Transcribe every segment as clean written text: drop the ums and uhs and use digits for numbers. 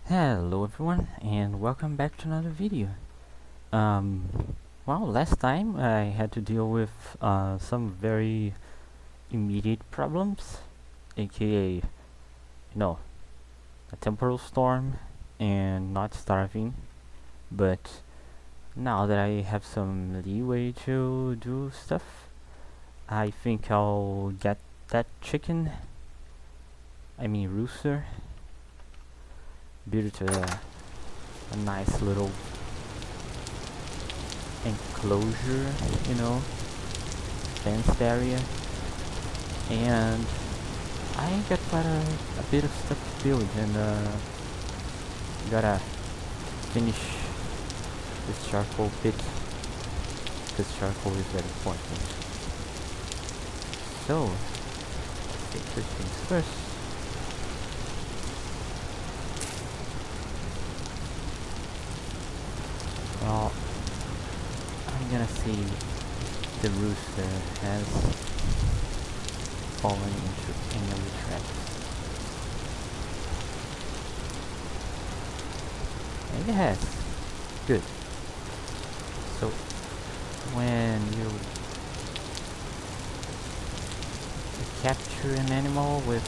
Hello everyone and welcome back to another video. Well, last time I had to deal with some very immediate problems, aka, a temporal storm and not starving. But now that I have some leeway to do stuff, I think I'll get that chicken, rooster, build it a nice little enclosure, fenced area, and I got quite a bit of stuff to build, and gotta finish this charcoal pit because charcoal is very important. So, let's take first things first. Well, I'm gonna see if the rooster has fallen into any of the traps. And it has. Good. So, when you capture an animal with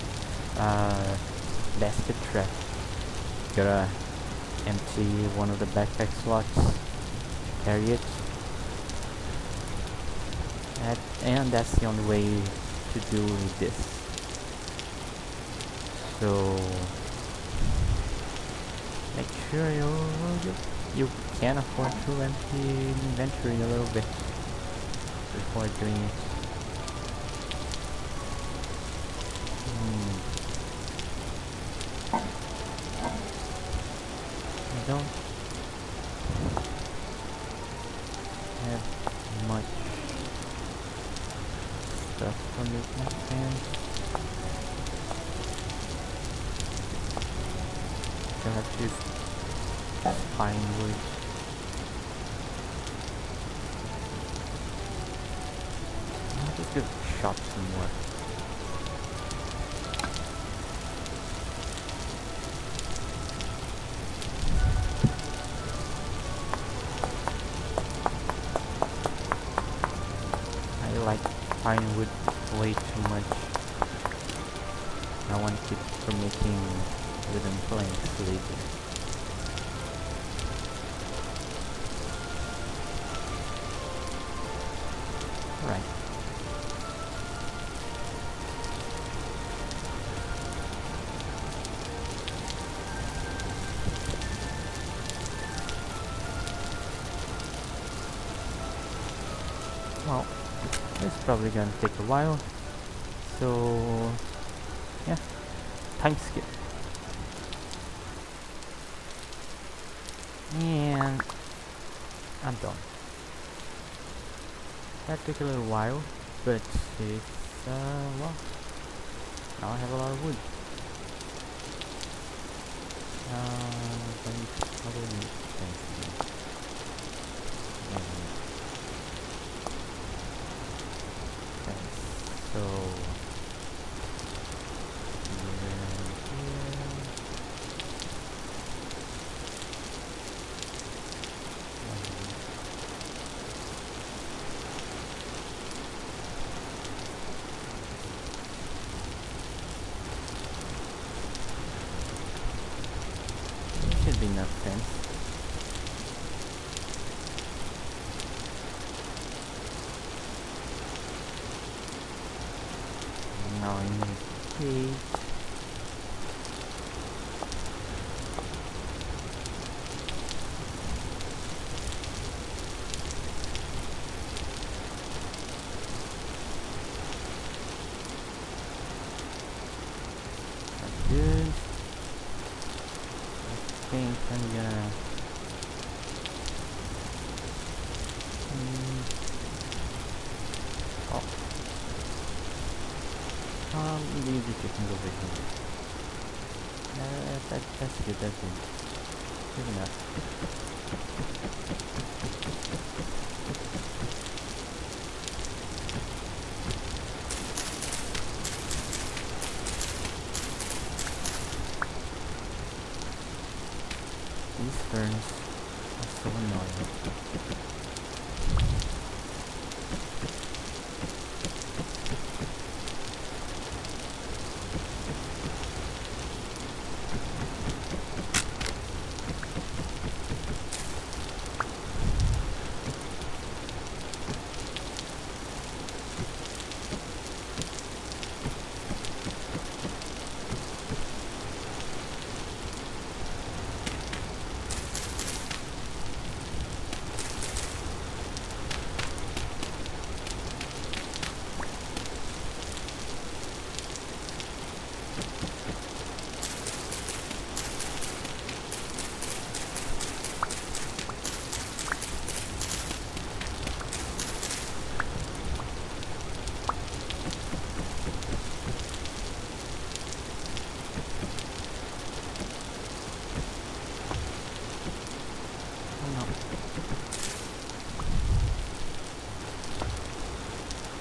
a basket trap, you gotta empty one of the backpack slots, carry it, and that's the only way to do this. So make sure you can afford to empty inventory a little bit before doing it. I don't have much stuff for making sand. I'll have to use pine wood. I'll just give the shop some more. I like pine wood way too much. I want it for making wooden planks later. Right. Well, it's probably gonna take a while, so yeah, time skip. And I'm done. That took a little while, but it's well, now I have a lot of wood. Other things. So should be enough fence. Now I need gate. That's good. I think I'm gonna leave the chickens over here. That's good, that's good. Good enough. These ferns are so annoying.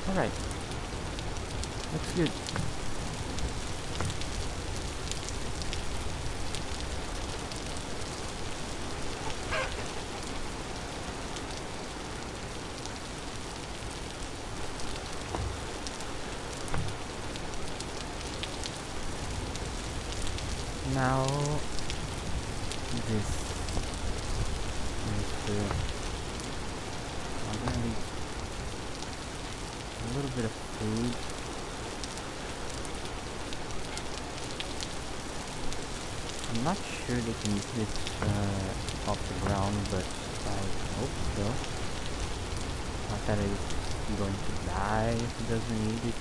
Alright, looks good. Now, this is I'm gonna need a little bit of food. I'm not sure they can eat this off the ground, but I hope so. Not that it's going to die if it doesn't eat it.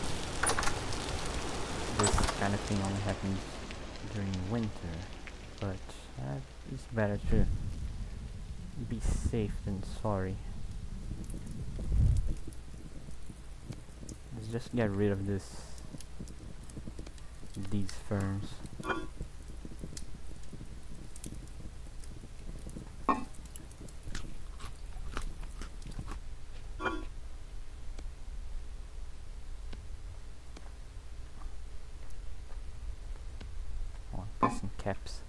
This kind of thing only happens during winter, but it's better to be safe than sorry. Let's just get rid of these ferns. Oh, put some caps.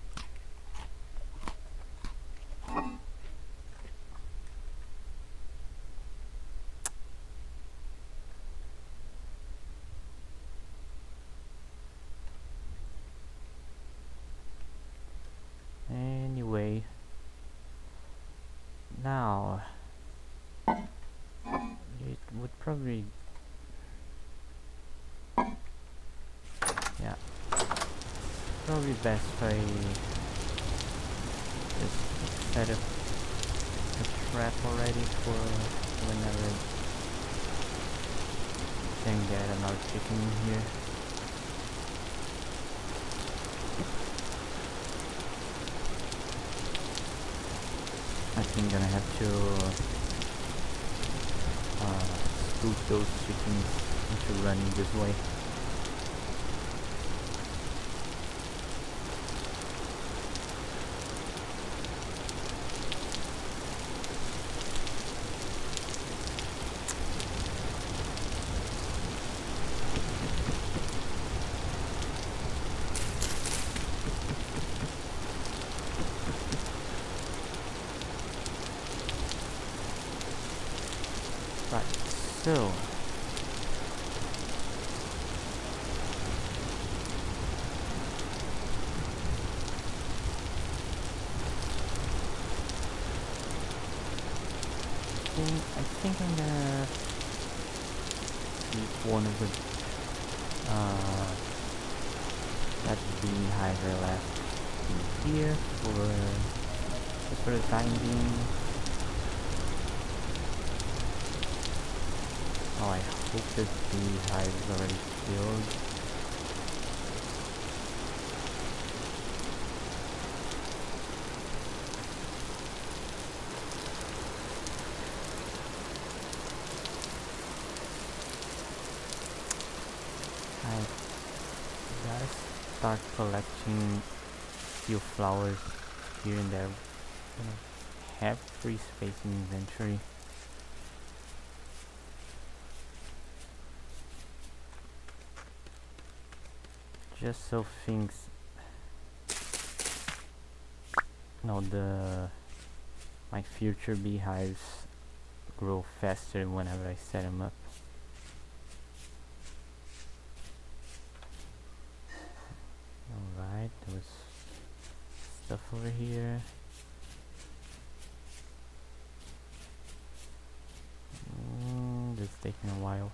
Anyway, now it would probably, yeah, probably best if I just set up a trap already for whenever I can get another chicken in here. I think I'm gonna have to spook those chickens into running this way. Right, so I think I'm gonna keep one of the that beehive left in here for the time being. Oh, I hope that beehive is already filled. I gotta start collecting few flowers here and there. Have free space in inventory. Just so things no, the my future beehives grow faster whenever I set them up. Alright, there was stuff over here. This is taking a while.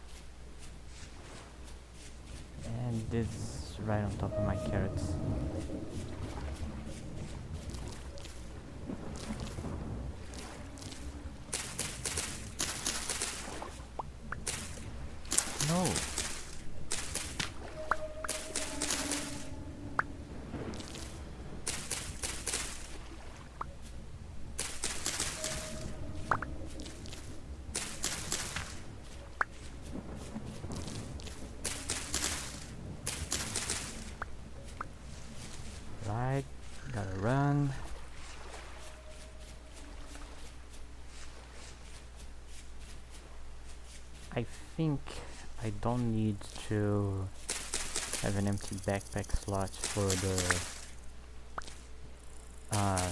And this is right on top of my carrots. No! Right, gotta run. I think I don't need to have an empty backpack slot for the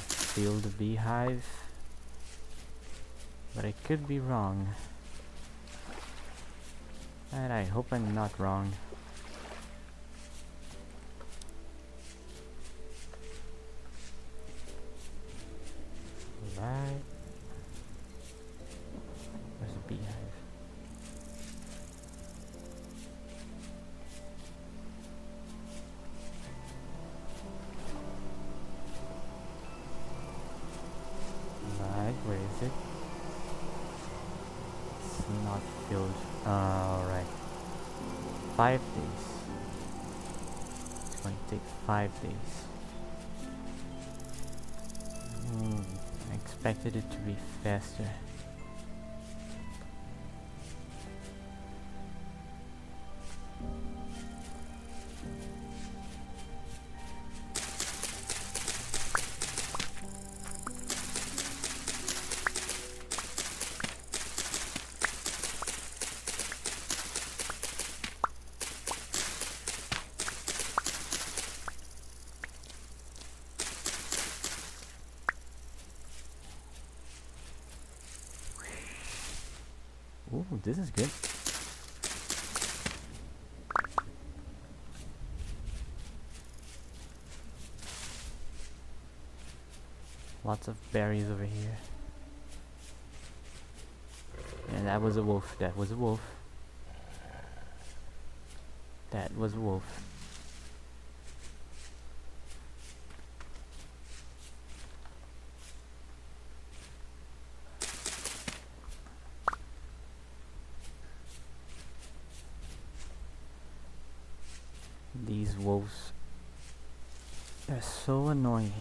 field beehive, but I could be wrong. And I hope I'm not wrong. Right. Where's the beehive? Right, where is it? It's not filled. Alright. 5 days. It's going to take 5 days. I expected it to be faster. Ooh, this is good. Lots of berries over here. And that was a wolf. That was a wolf. That was a wolf. These wolves are so annoying.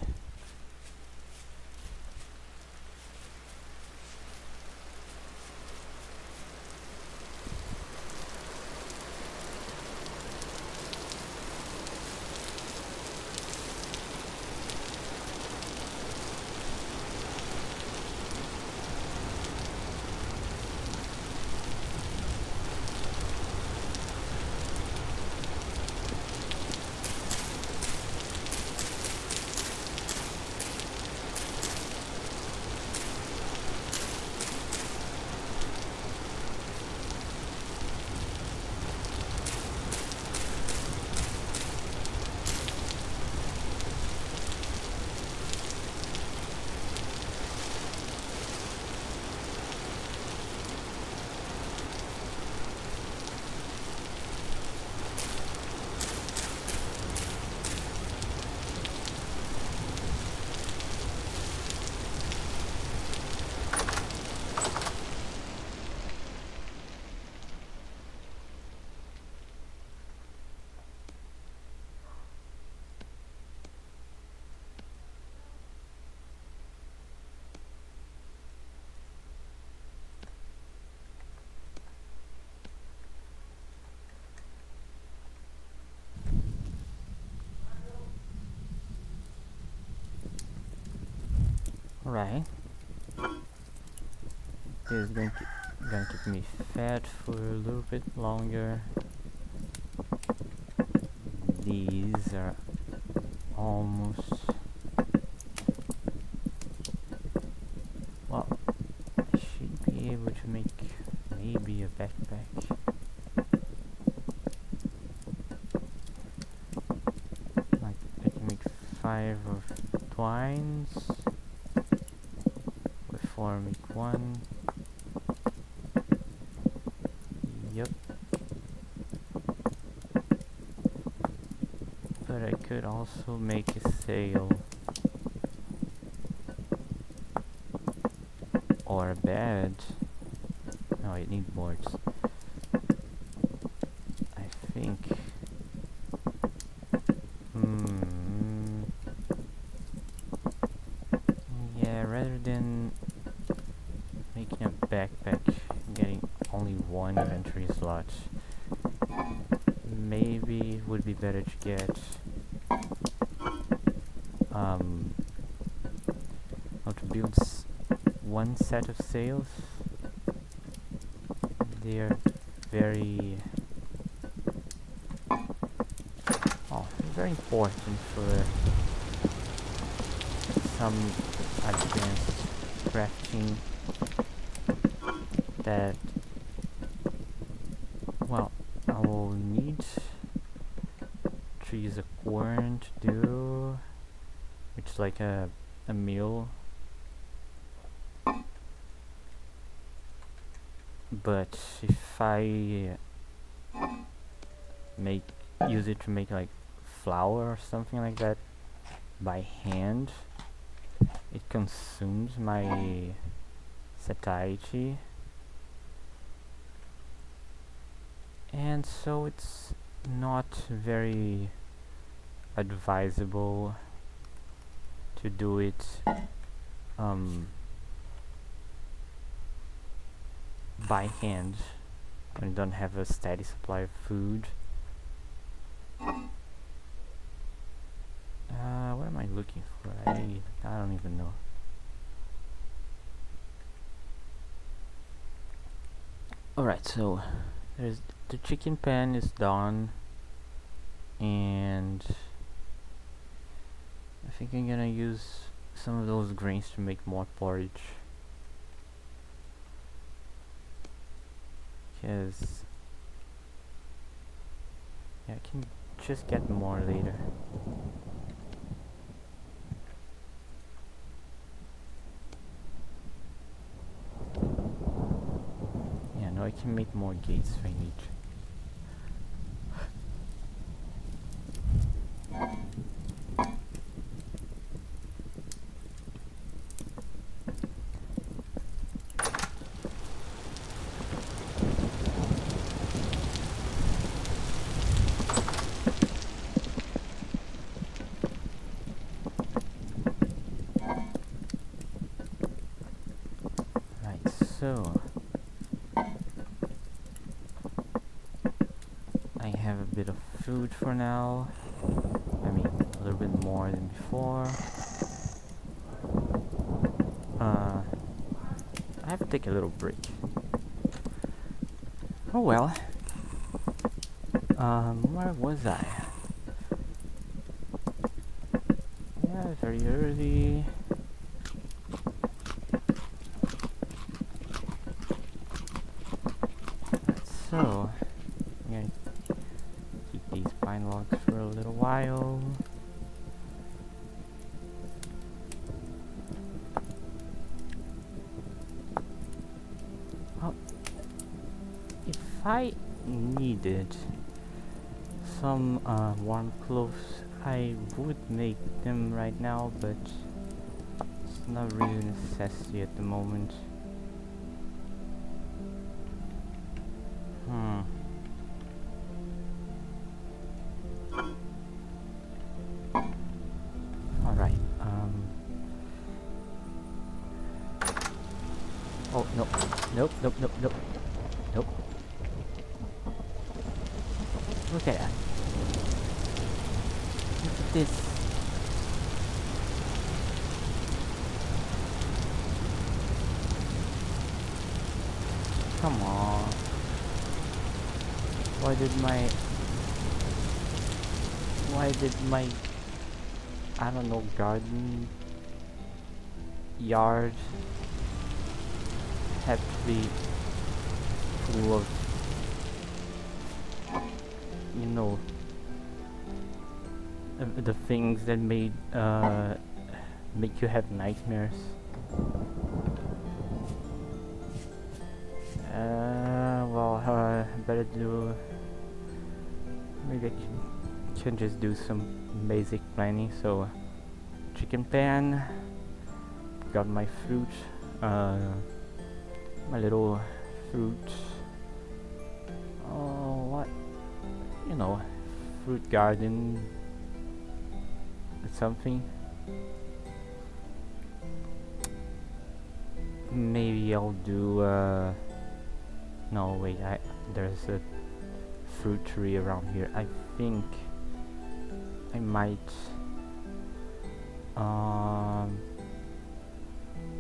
Alright. This is gonna keep me fed for a little bit longer. These are almost 5 of twines. With 4 make 1. Yep. But I could also make a sail. Or a bed. No, I need boards. I think. Yeah, rather than making a backpack, getting only 1 inventory slot, maybe it would be better to get how to build 1 set of sails. They are very very important for some advanced crafting that, well, I will need to use a quern to do, which is like a mill. But if I use it to make like flour or something like that by hand, it consumes my satiety, and so it's not very advisable to do it by hand when you don't have a steady supply of food. What am I looking for? I don't even know. Alright, so there's the chicken pen is done, and I think I'm gonna use some of those grains to make more porridge, because yeah, I can just get more later. Yeah, no, I can make more gates if I need to. So, I have a bit of food for now. I mean, a little bit more than before. I have to take a little break. Oh well. Where was I? Yeah, very early. So, I'm gonna keep these pine logs for a little while. Well, if I needed some warm clothes, I would make them right now, but it's not really a necessity at the moment. Alright, oh, no. Nope, nope, nope, nope. Nope. Look at that. Look at this. Come on. Why did my I don't know, garden yard have to be full of, you know, the things that make you have nightmares. Well, better do. Maybe I can just do some basic planning. So, chicken pan. Got my fruit. My little fruit. Oh, what? You know, fruit garden. Something. Maybe I'll do. No, wait. There's a fruit tree around here. I think I might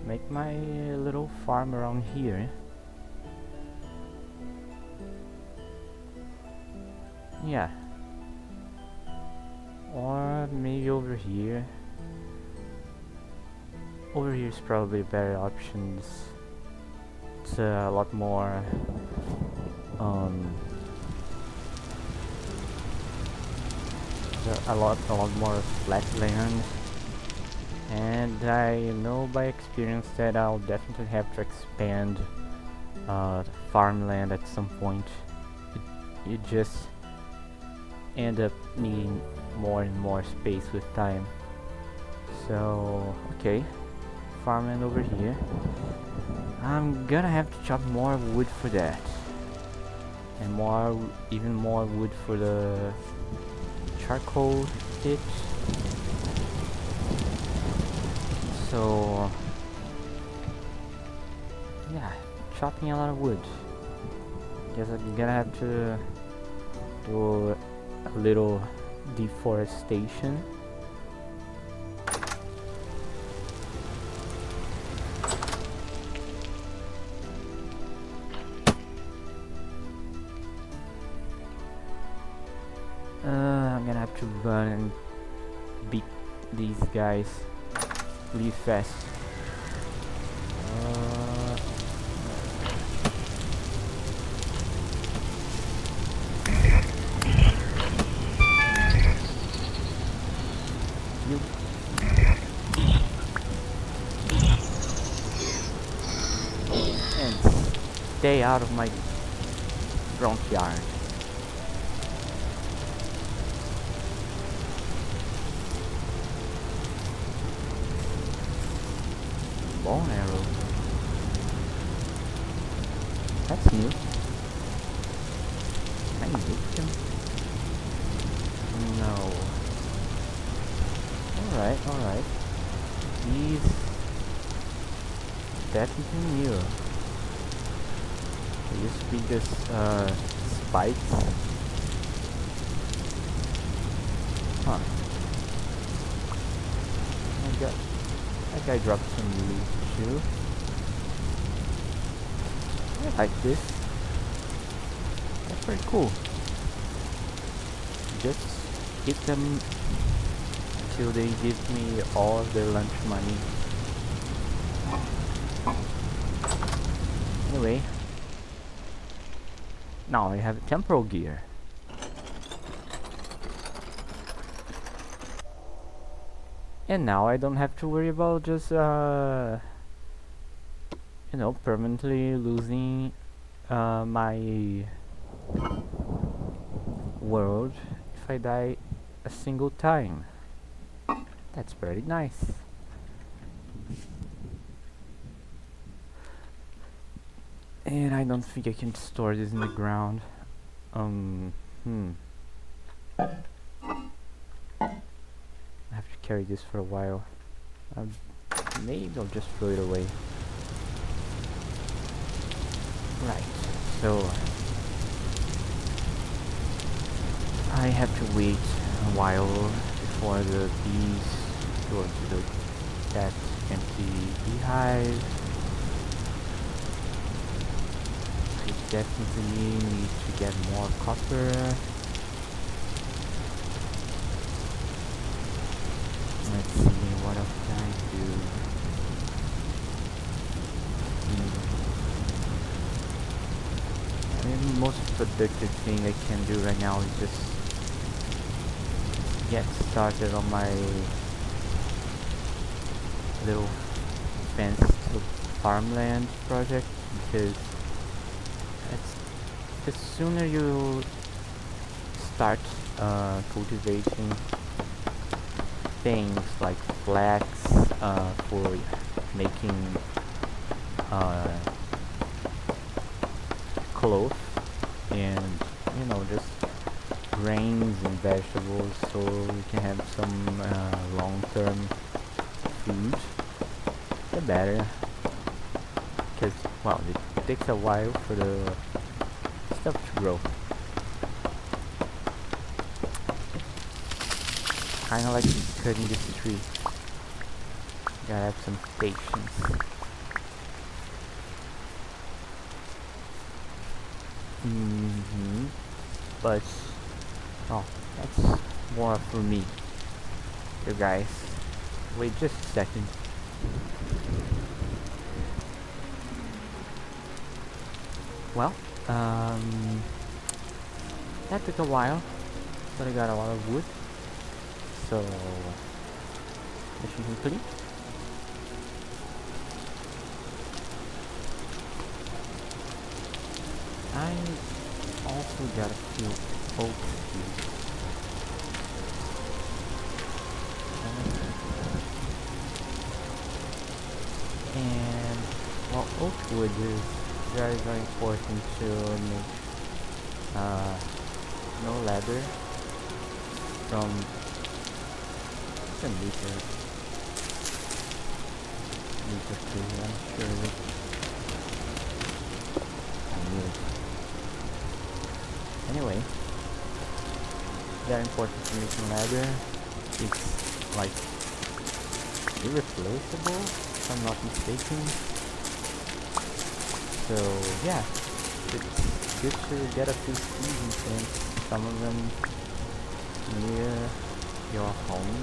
make my little farm around here. Yeah. Or maybe over here. Over here is probably better options. It's a lot more a lot more flat land, and I know by experience that I'll definitely have to expand farmland at some point. You just end up needing more and more space with time. So okay, farmland over here. I'm gonna have to chop more wood for that, and even more wood for the charcoal ditch. So yeah, chopping a lot of wood. Guess I'm gonna have to do a little deforestation. I'm gonna have to run and beat these guys really fast. You. And stay out of my front yard. Bone arrow. That's new. Can I make them? No. Alright. These definitely new. They used to be just spikes. Huh. That guy dropped some loot too. I like this. That's pretty cool. Just hit them until they give me all of their lunch money. Anyway, now I have temporal gear. And now I don't have to worry about just permanently losing my world if I die a single time. That's pretty nice. And I don't think I can store this in the ground. I have to carry this for a while. Maybe I'll just throw it away. Right, so I have to wait a while before the bees go into that empty beehive. I definitely need to get more copper. Let's see, what else can I do? I mean, the most productive thing I can do right now is just get started on my little fenced farmland project, because it's the sooner you start cultivating things like flax for making uh, cloth, and just grains and vegetables, so you can have some long-term food, the better. Because, well, it takes a while for the stuff to grow. Kinda like cutting this tree. Gotta have some patience. But, oh, that's more for me. You guys, wait just a second. Well, that took a while, but I got a lot of wood, so mission complete. I also got a few oak trees. And, well, oak wood is very, very important to make no leather from some liter tree, I'm sure of it. Anyway, very important to making leather. It's like irreplaceable, if I'm not mistaken. So yeah, it's good to get a few seeds and some of them near your home,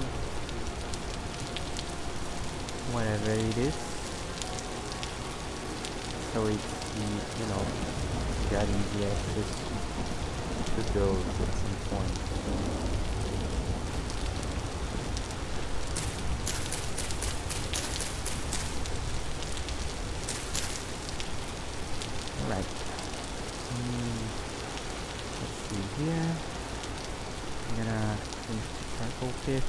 whatever it is. So it's getting the access to those at some point. Alright. Let's see here. I'm gonna finish the charcoal pit.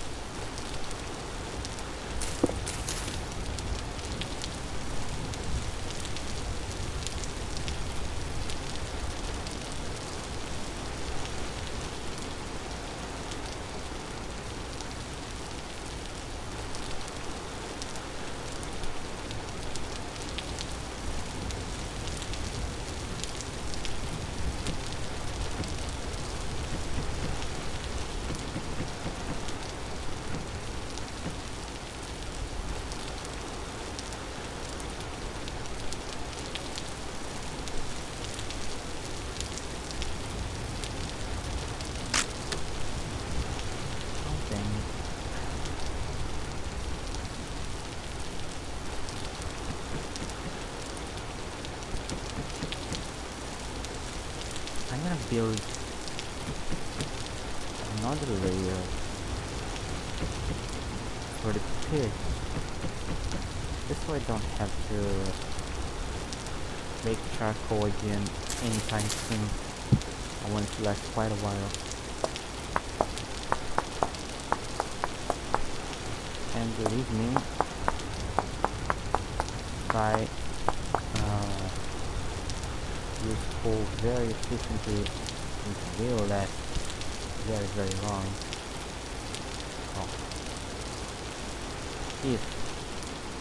I'm gonna build another layer for the pit, just so I don't have to make charcoal again anytime soon. I want it to last quite a while. And believe me, if I use coal very efficiently, it will last very, very long. Oh. If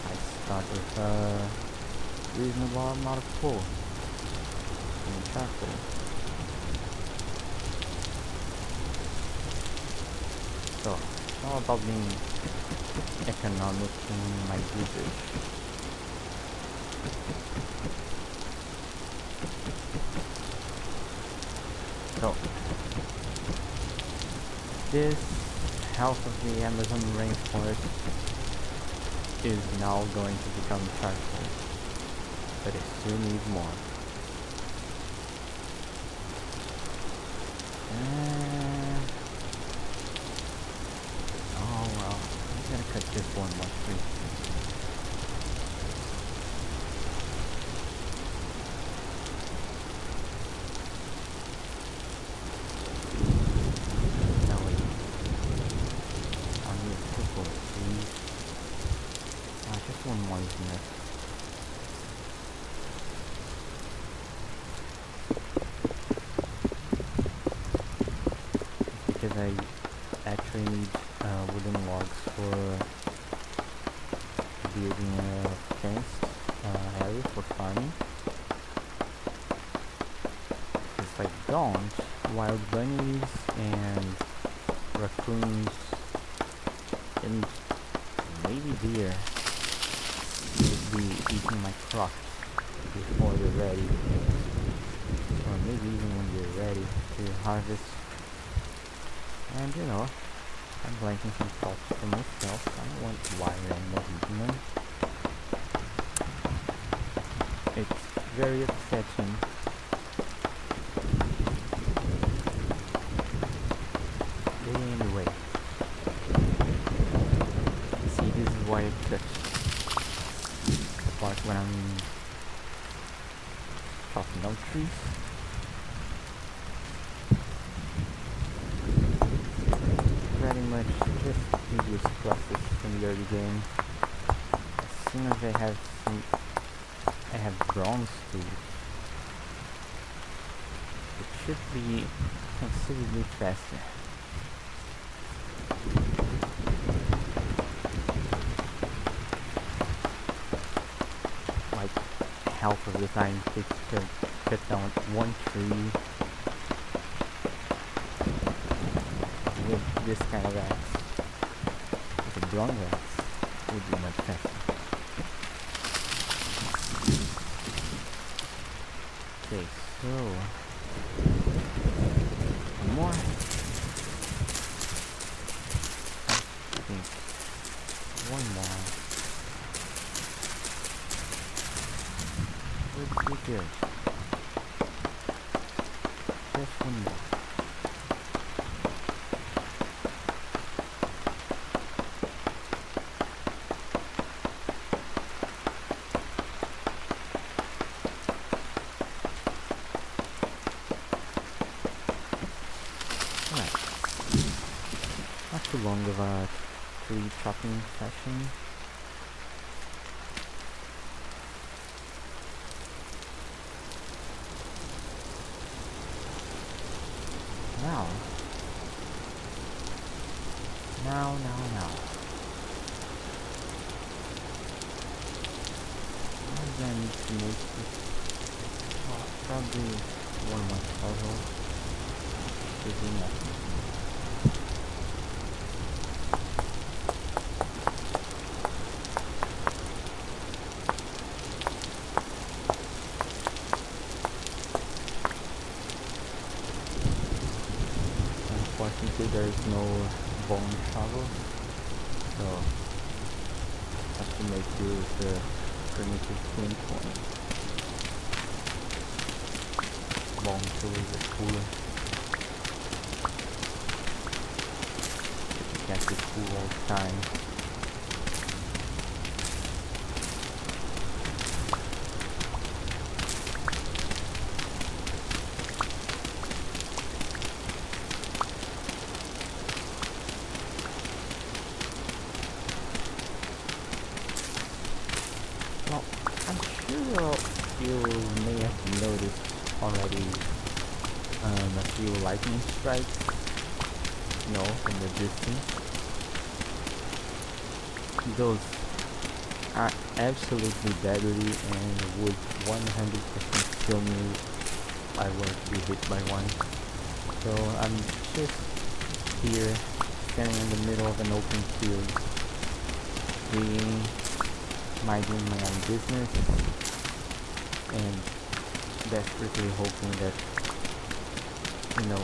I start with a reasonable amount of coal and charcoal. So, it's all about being economic in my usage. So, this half of the Amazon rainforest is now going to become charcoal, but it still needs more. cut just one more tree. Now wait, I need a couple of trees. Just one more is enough. Because I actually need wooden logs for building a fenced area for farming. If I don't, wild bunnies and raccoons and maybe deer would be eating my crops before they're ready, or maybe even when they're ready to harvest. And you know, I'm planting some crops for myself. I don't want wild animals eating them. It's very upsetting. But anyway, see, this is why I cut the part when I'm chopping down trees. Pretty much just tedious process from the early game. As soon as I have bronze tools, it should be considerably faster. Like half of the time it takes to cut down one tree with this kind of axe. With a bronze axe, would be much faster. Okay, so one more. I think one more would be good. Just one more. Not too long of a tree chopping session. Now. What do I need to make this? Oh, probably one more puzzle. Should be enough. Unfortunately, there is no bone shovel, so I have to make do with the primitive flint one. Bone tools are cooler. You can't be cool all the time. Well, I'm sure you may have noticed already a few lightning strikes, you know, from the distance. Those are absolutely deadly and would 100% kill me if I were to be hit by one. So I'm just here, standing in the middle of an open field, being minding my own business and desperately hoping that, you know,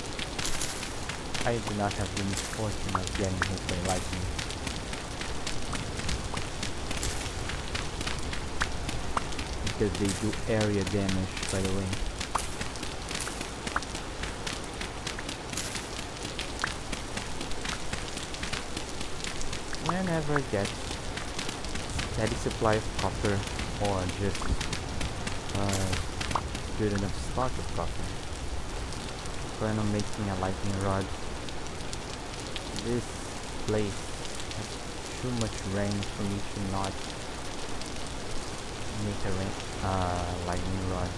I do not have the misfortune of getting hit by lightning. Because they do area damage, by the way. And never get steady supply of copper or just good enough stock of copper, I plan on making a lightning rod. This place has too much rain for me to not make a lightning rod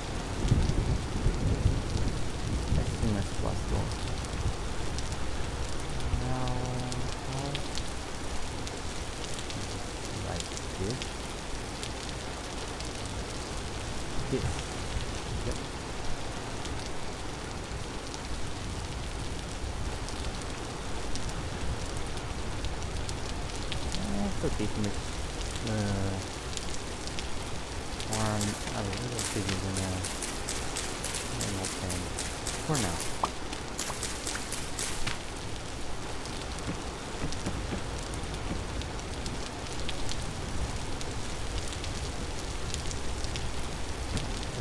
as soon as possible. Now, like this. This. Yep. It's okay to make farm a little bigger than a normal thing for now.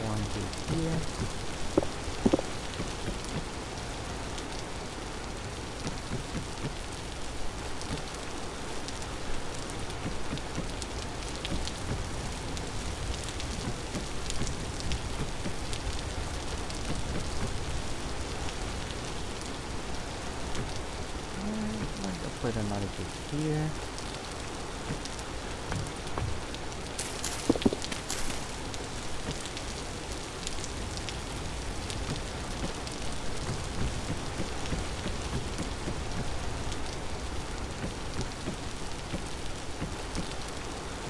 One here. Put another bit here.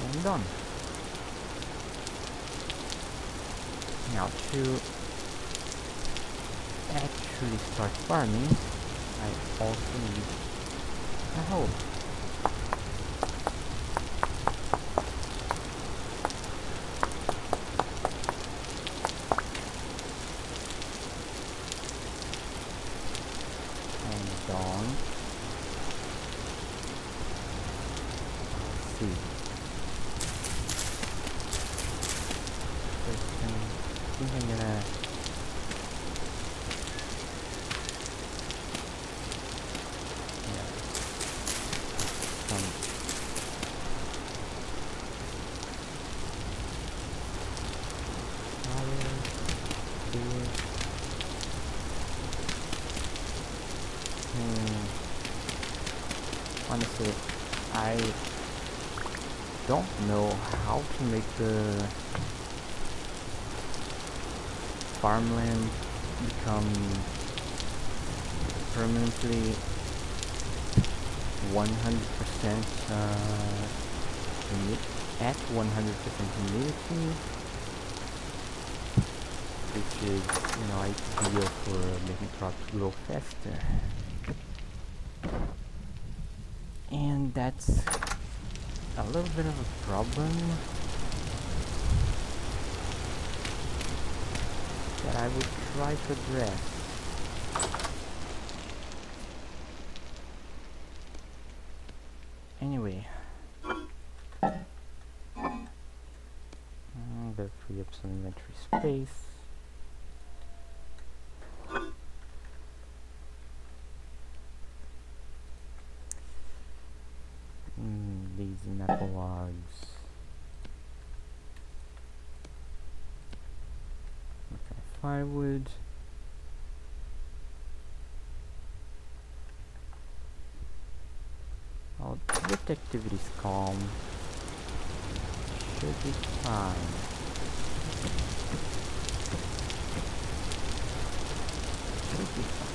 And done. Now to actually start farming, I also need a hoe. And done. Let's see. First thing, I think I'm gonna honestly, I don't know how to make the farmland become permanently 100% at 100% humidity, which is, ideal for making crops grow faster. And that's a little bit of a problem that I will try to address. Anyway, better free up some inventory space. These maple logs. Okay, firewood. I'll drift activities calm. Should be fine. Should be fine.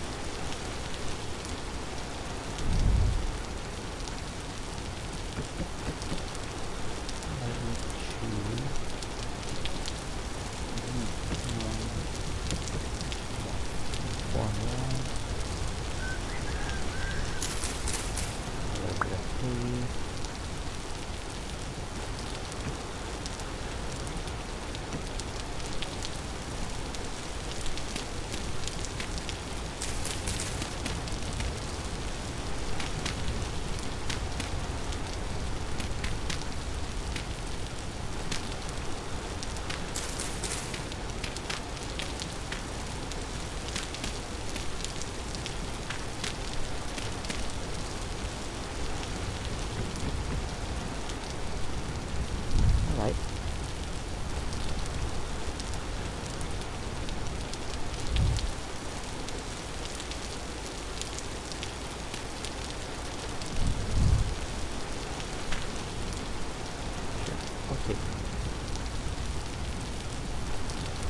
right? Sure. Okay.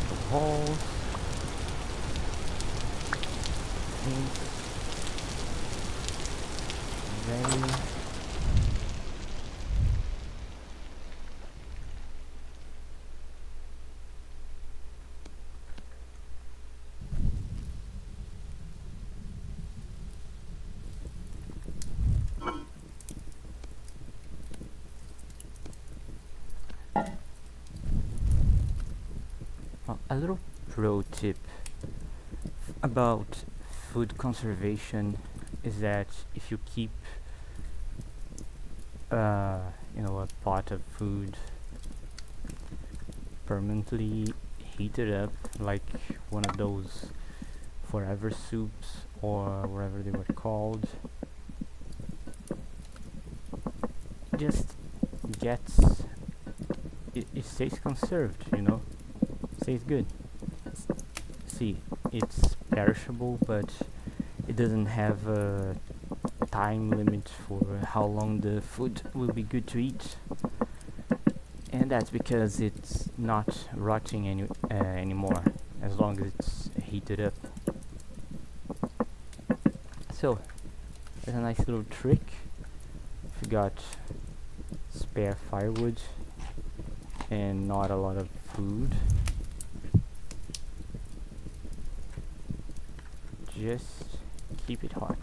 The walls. Things. Ready. A little pro tip about food conservation is that if you keep a pot of food permanently heated up, like one of those forever soups or whatever they were called, just gets it stays conserved, stays good. See, it's perishable, but it doesn't have a time limit for how long the food will be good to eat, and that's because it's not rotting anymore as long as it's heated up. So there's a nice little trick. If you got spare firewood and not a lot of food, just keep it hot.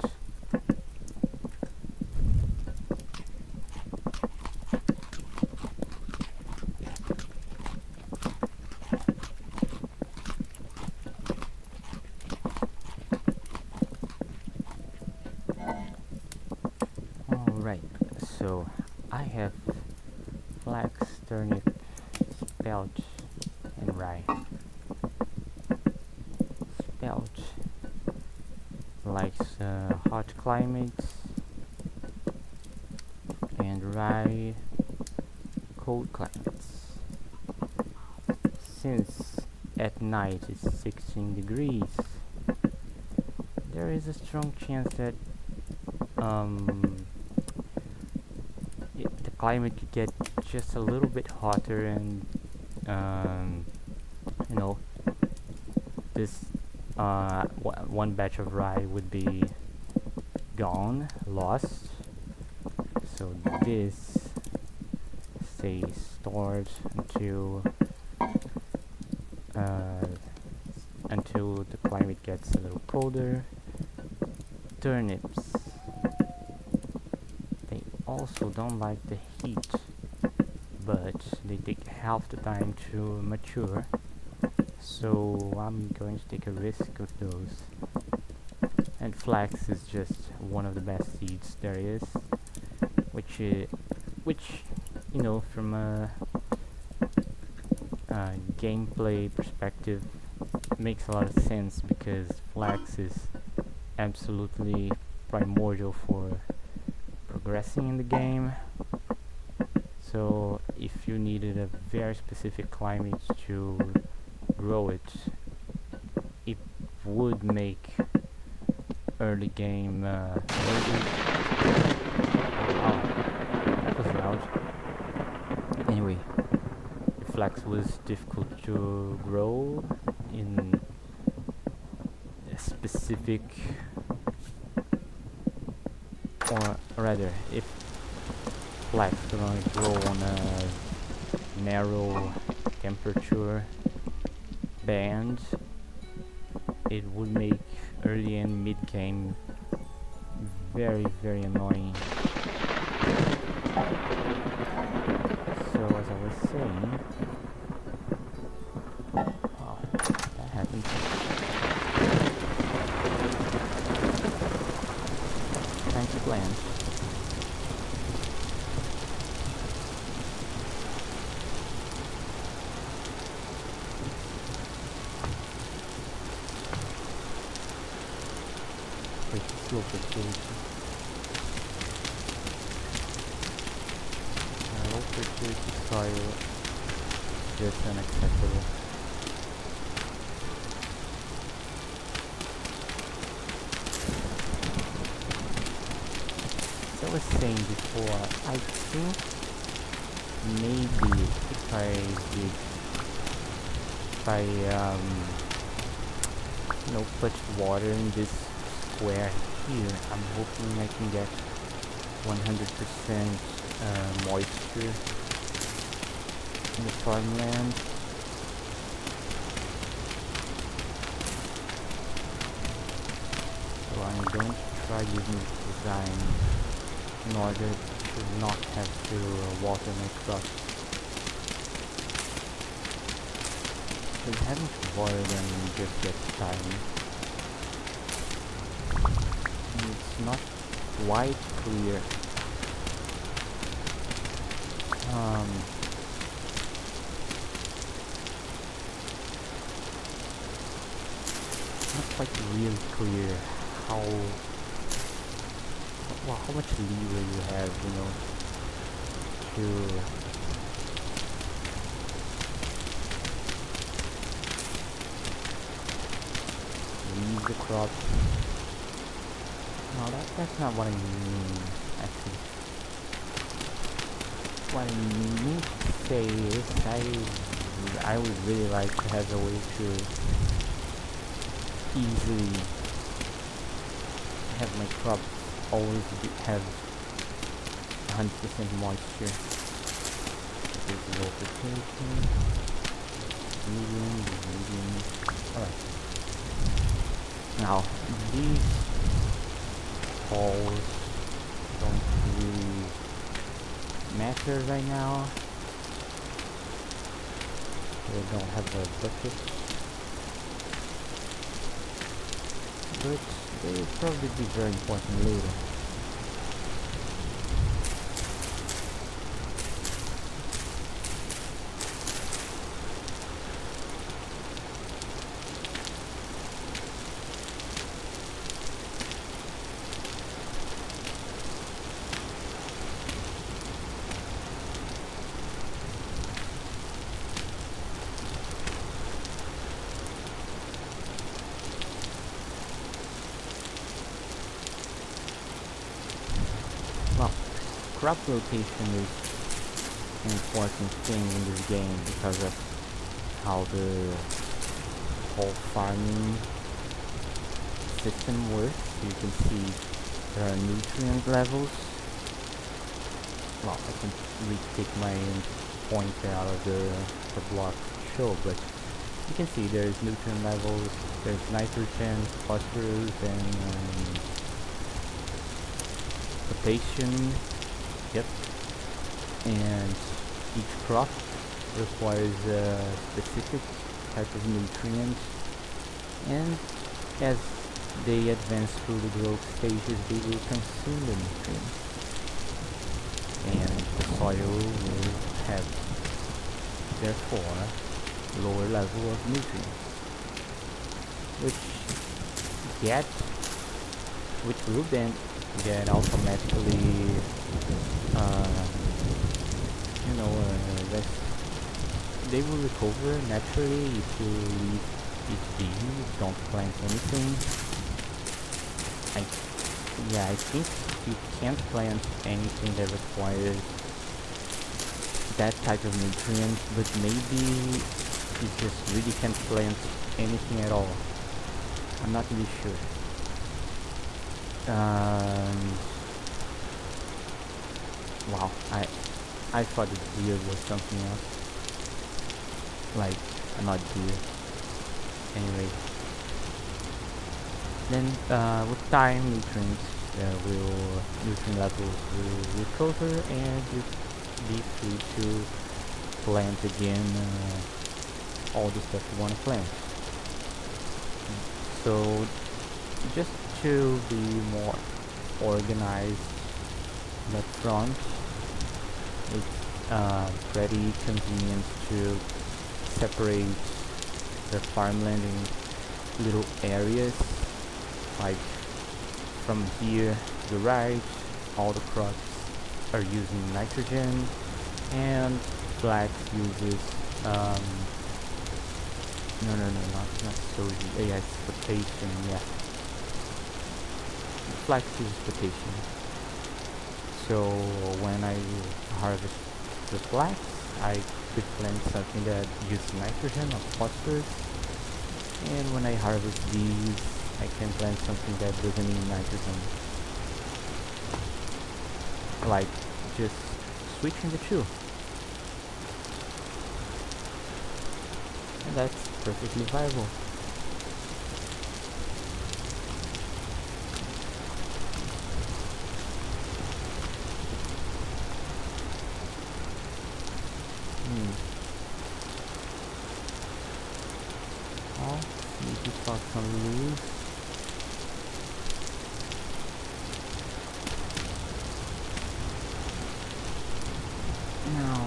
Alright, so I have flax, turnip, spelt, and rye. Spelt likes hot climates, and rye cold climates. Since at night it's 16 degrees, there is a strong chance that the climate could get just a little bit hotter, and you know this one batch of rye would be gone, lost. So this stays stored uh, until the climate gets a little colder. Turnips, they also don't like the heat, but they take half the time to mature, so I'm going to take a risk with those. And flax is just one of the best seeds there is, which from a gameplay perspective makes a lot of sense, because flax is absolutely primordial for progressing in the game. So if you needed a very specific climate to grow it, it would make early game oh, that was loud. Anyway, flax was difficult to grow in a specific, or rather, if flax could only grow on a narrow temperature band, it would make early and mid game very, very annoying. So as I was saying, oh, that happened. Trying to land. Wait, slow fertility. Low fertility soil just unacceptable. As I was saying before, I think maybe if I put water in this square here, I'm hoping I can get 100% moisture in the farmland. So I'm going to try using this design in order to not have to water my crops. Because having to water them just gets tiring. And it's not quite clear. Not quite really clear how much leeway you have, to leave the crop. No, that's not what I mean, actually. What I mean to say is I would really like to have a way to easily have my crops always have 100% moisture. This is low fertility, medium. Alright. Now, these holes don't really matter right now. They don't have a bucket, but they will probably be very important later. Well, crop rotation is an important thing in this game because of how the whole farming system works. You can see there are nutrient levels. Well, I can retake my pointer out of the block to show, but you can see there's nutrient levels, there's nitrogen, phosphorus, and potassium. Yep. And each crop requires a specific type of nutrient, and as they advance through the growth stages, they will consume the nutrients, and the soil will have, therefore, lower level of nutrients, which will then get automatically they will recover naturally if you leave each bean, don't plant anything. I think you can't plant anything that requires that type of nutrient, but maybe you just really can't plant anything at all. I'm not really sure. Wow, I thought the deer was something else, like not deer. Anyway, then with time, nutrient levels will recover, and you'll be free to plant again all the stuff you want to plant. So just to be more organized up front, it's pretty convenient to separate the farmland in little areas, like from here to the right all the crops are using nitrogen and black uses Um, no, not soji. Yes, potassium. Yeah, flax is potassium. So when I harvest the flax, I could plant something that uses nitrogen or phosphorus, and when I harvest these, I can plant something that doesn't need nitrogen, like just switching the two, and that's perfectly viable. Hmm. I'll see if we found some leaves. Now,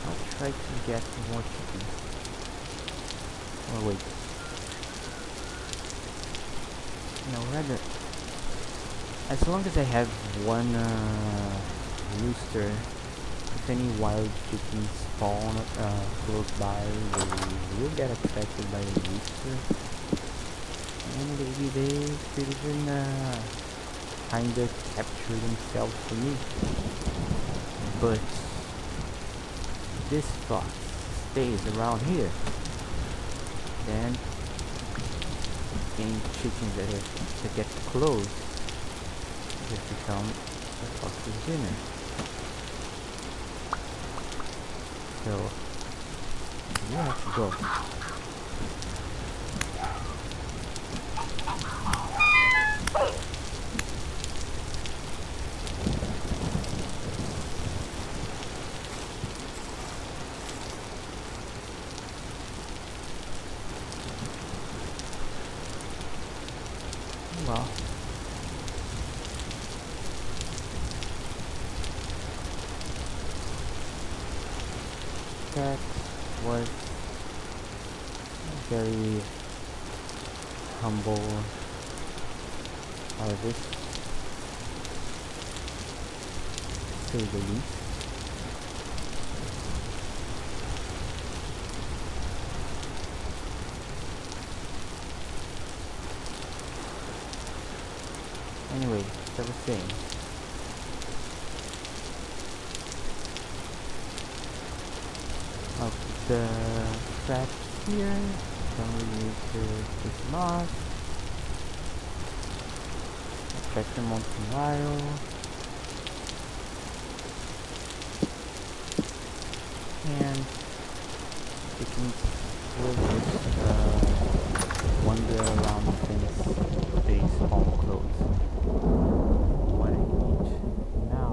I'll try to get more chickens. Oh wait, no, rather, as long as I have one rooster, if any wild chickens spawn close by, they will get attracted by the rooster, and maybe they could even kinda capture themselves for me. But this fox stays around here, then any chickens that get close just become the fox's dinner. So you have to go. Well, that was a very humble harvest, to say the least. Anyway, as I was saying, I'll put the traps here. Don't really need to take them off. I'll check them once in a while. And chickens will just wander around the fence if they spawn close. What I need now,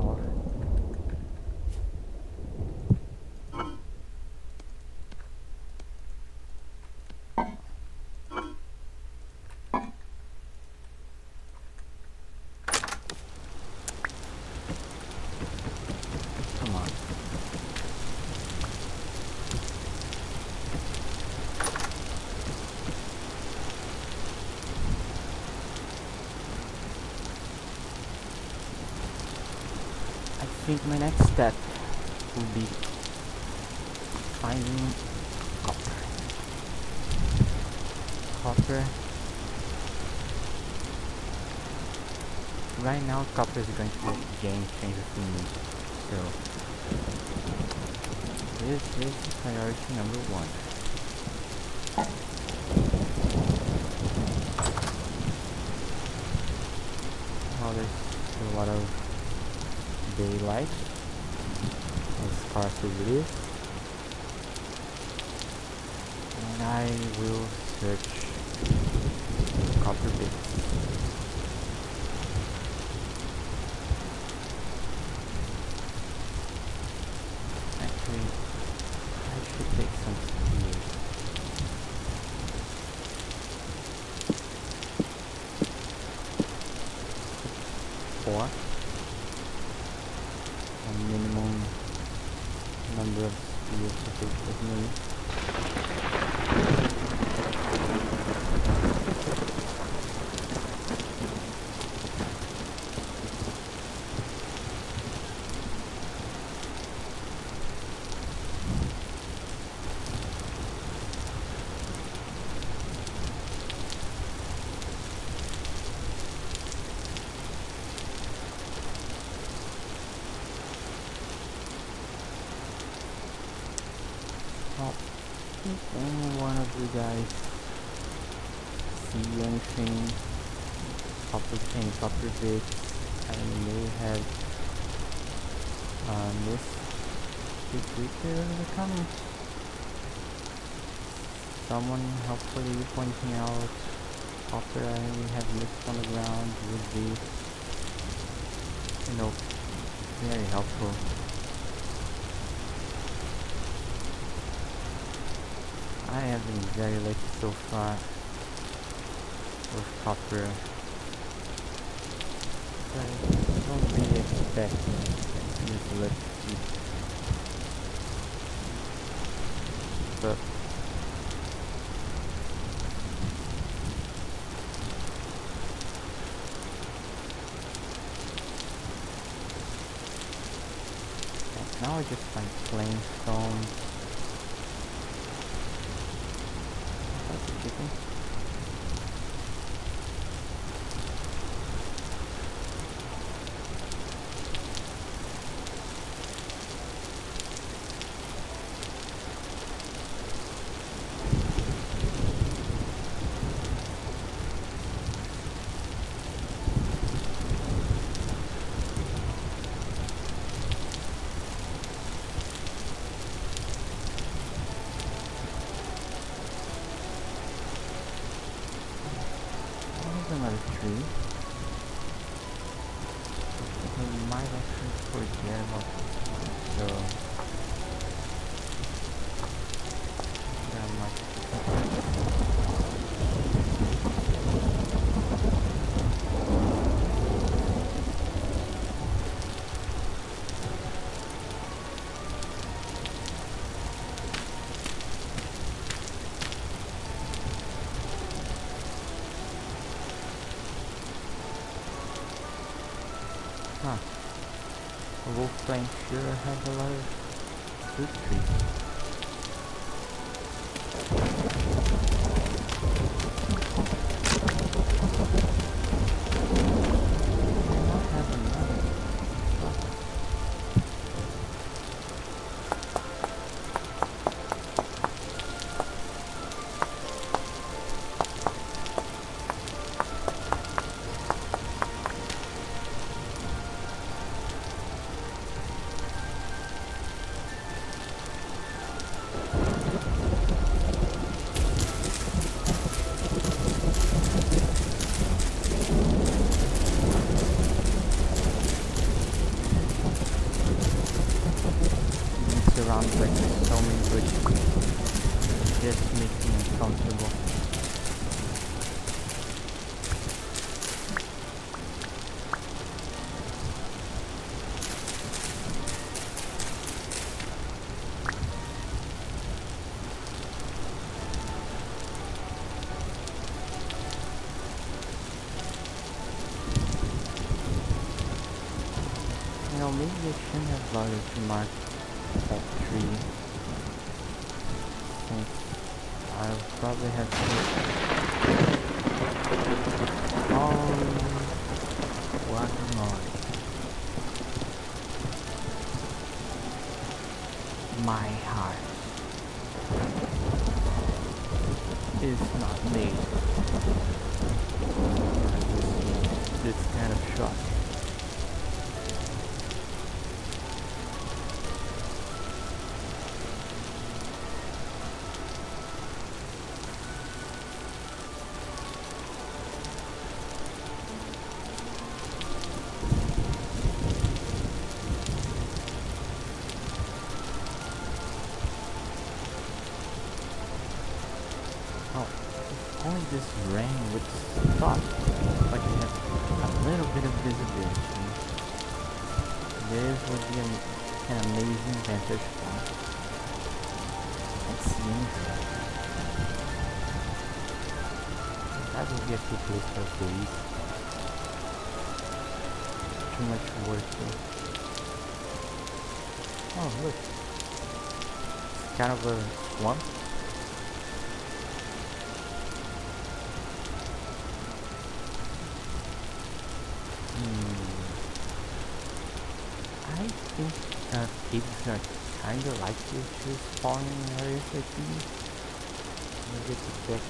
come on. I think my next step will be finding copper. Copper. Right now, copper is going to be a game changer for me. So, this is priority number one. Well, there's a lot of daylight, as scarce as it is, and I will search for copper bits. Actually, I should take some spears. Four. A minimum number of spears to take with me. If any one of you guys see anything, any copper bits I may have missed, feel free to in the comments. Someone helpfully pointing out copper I have missed on the ground would be, very helpful. I have been very lucky so far with copper, but I don't really expect this luck to keep. But now I just find plain stone. That's a chicken. Another tree. I might actually forget about this one, so that might. Huh. A wolf plant sure has a lot of fruit trees. I might have another. Surrounded by so many bushes, just makes me uncomfortable. Maybe I shouldn't have bothered to mark that tree, since I'll probably have to. Oh, guacamole. My heart is not made for this kind of shot. Oh, if only this rain would stop, like we have a little bit of visibility. This would be an amazing vantage point. Let's see. That would be a cool place for a base. Too much work though. Oh look, it's kind of a swamp. I think pigs are kinda likely to spawn in areas like these. get to check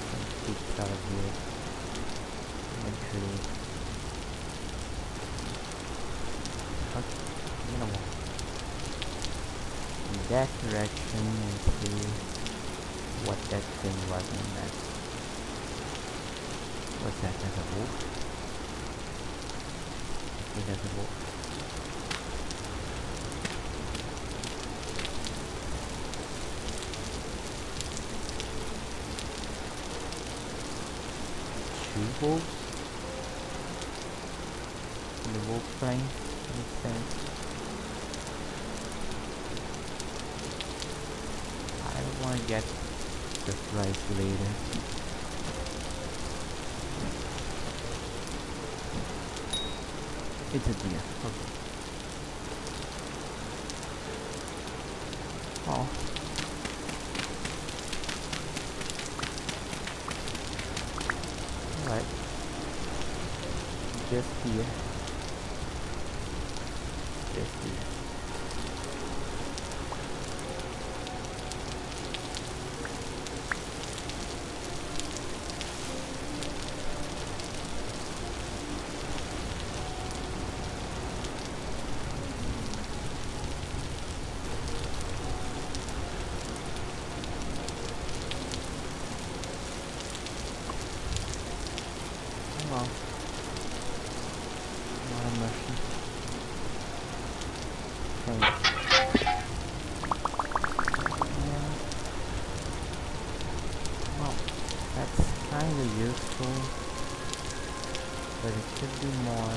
some pics out of here eventually. Okay, I'm gonna walk in that direction and see what that thing was in that. What's that? That's a wolf? I think that's a wolf. Two wolves? In the wolf plane? Makes sense. I don't want to get surprised later. It's a deer. Okay. Oh. Alright. Just here. Just here. Well, not a mushroom. Thanks. Yeah. Well, that's kinda useful, but it could be more.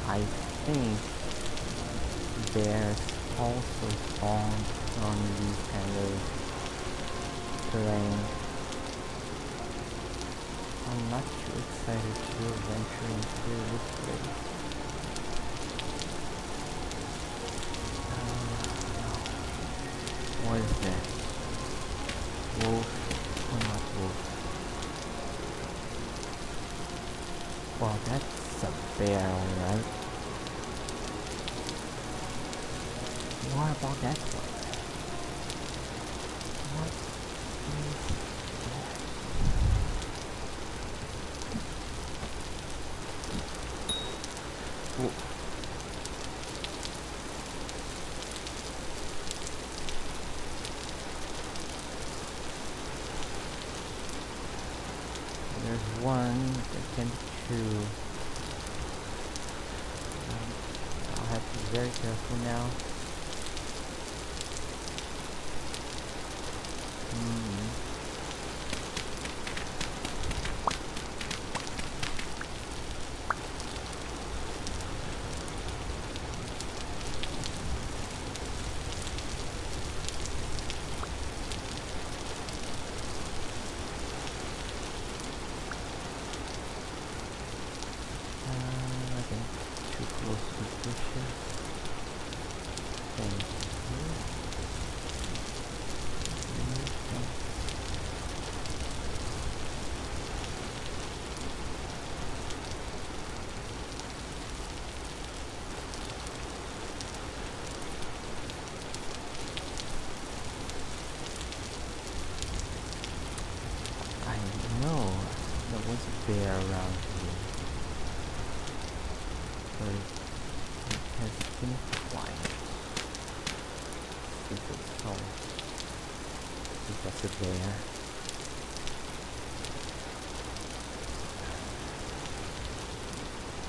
I think bears also spawn on these kind of terrain. I'm not too excited to venture into this place. What is that? Wolf or not wolf? Well, that's a bear, alright. What about that one? What is that? Whoa. There's one that can chew. I'll have to be very careful now. Too close to the bushes. Thank you. I know there was a bear around here, but it has been quiet. It's so if that's a bear.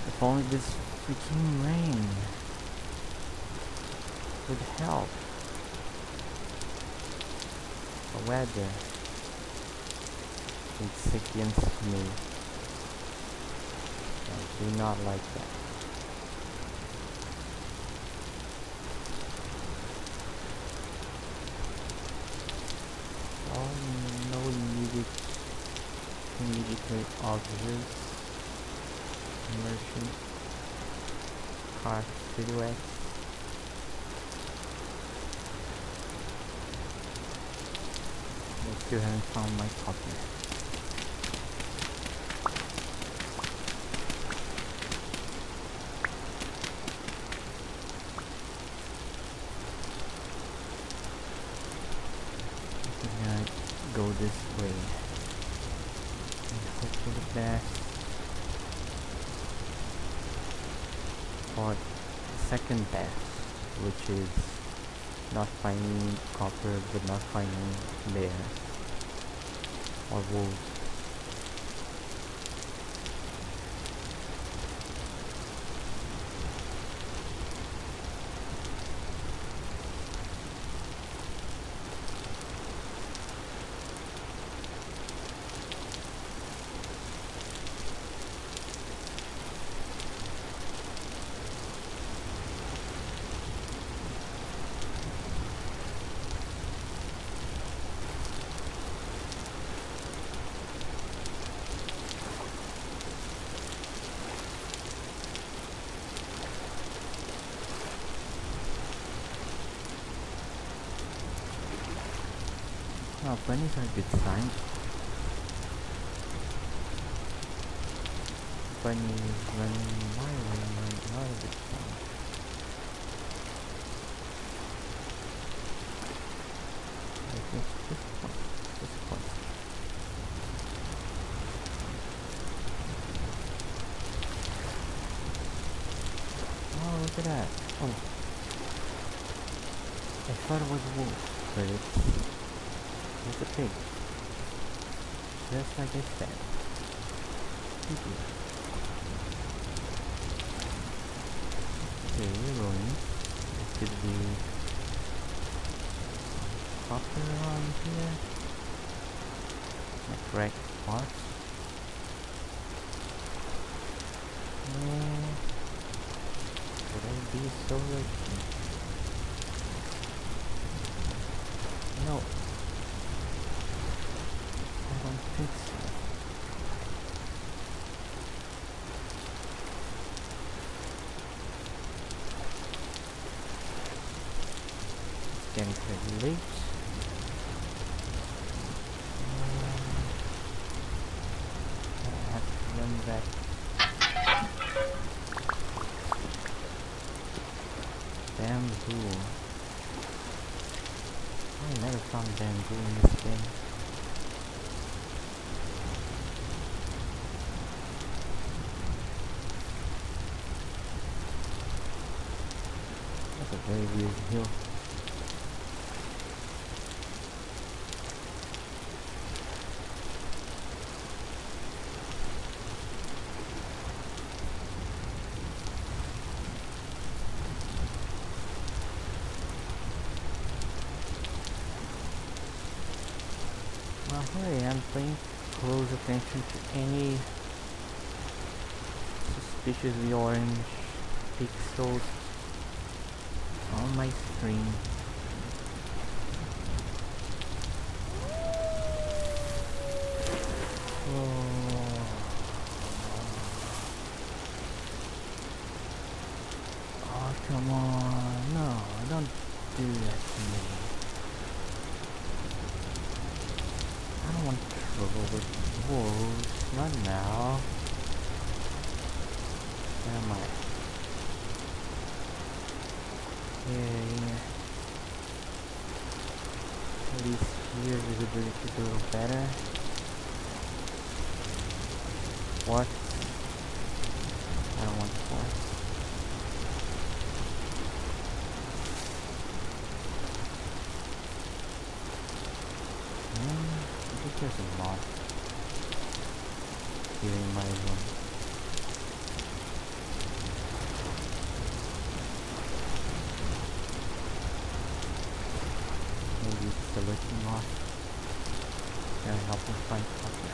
If only this freaking rain would help. The weather, it's against me. I do not like that. Oh, no immediate very obvious immersion car silhouettes. I still haven't found my copy. I'm gonna go this way and hope for the best. Or second best, which is not finding copper but not finding bears or wolves. Oh, bunnies are a good sign. Bunnies running my way are not a good sign. I think this one. Oh, look at that. Oh. I thought it was a wolf, but it's a pig. Just like I said. Okay, we're rolling. There could be copper on here. Like correct parts. Yeah. Could I be so lucky? No. I don't think so. It's getting pretty late. I have to run back. Bamboo. I never found bamboo in this game. That's a very weird hill. Well, here I am paying close attention to any suspiciously orange pixels on my screen. Oh, come on. No, don't do that to me. I don't want trouble with wolves. Not now. Where am I? Okay. At least here visibility is a little better. What? I don't want quartz. I think there's a lot here in my room. Maybe it's a looking moth. Gonna help me find copper.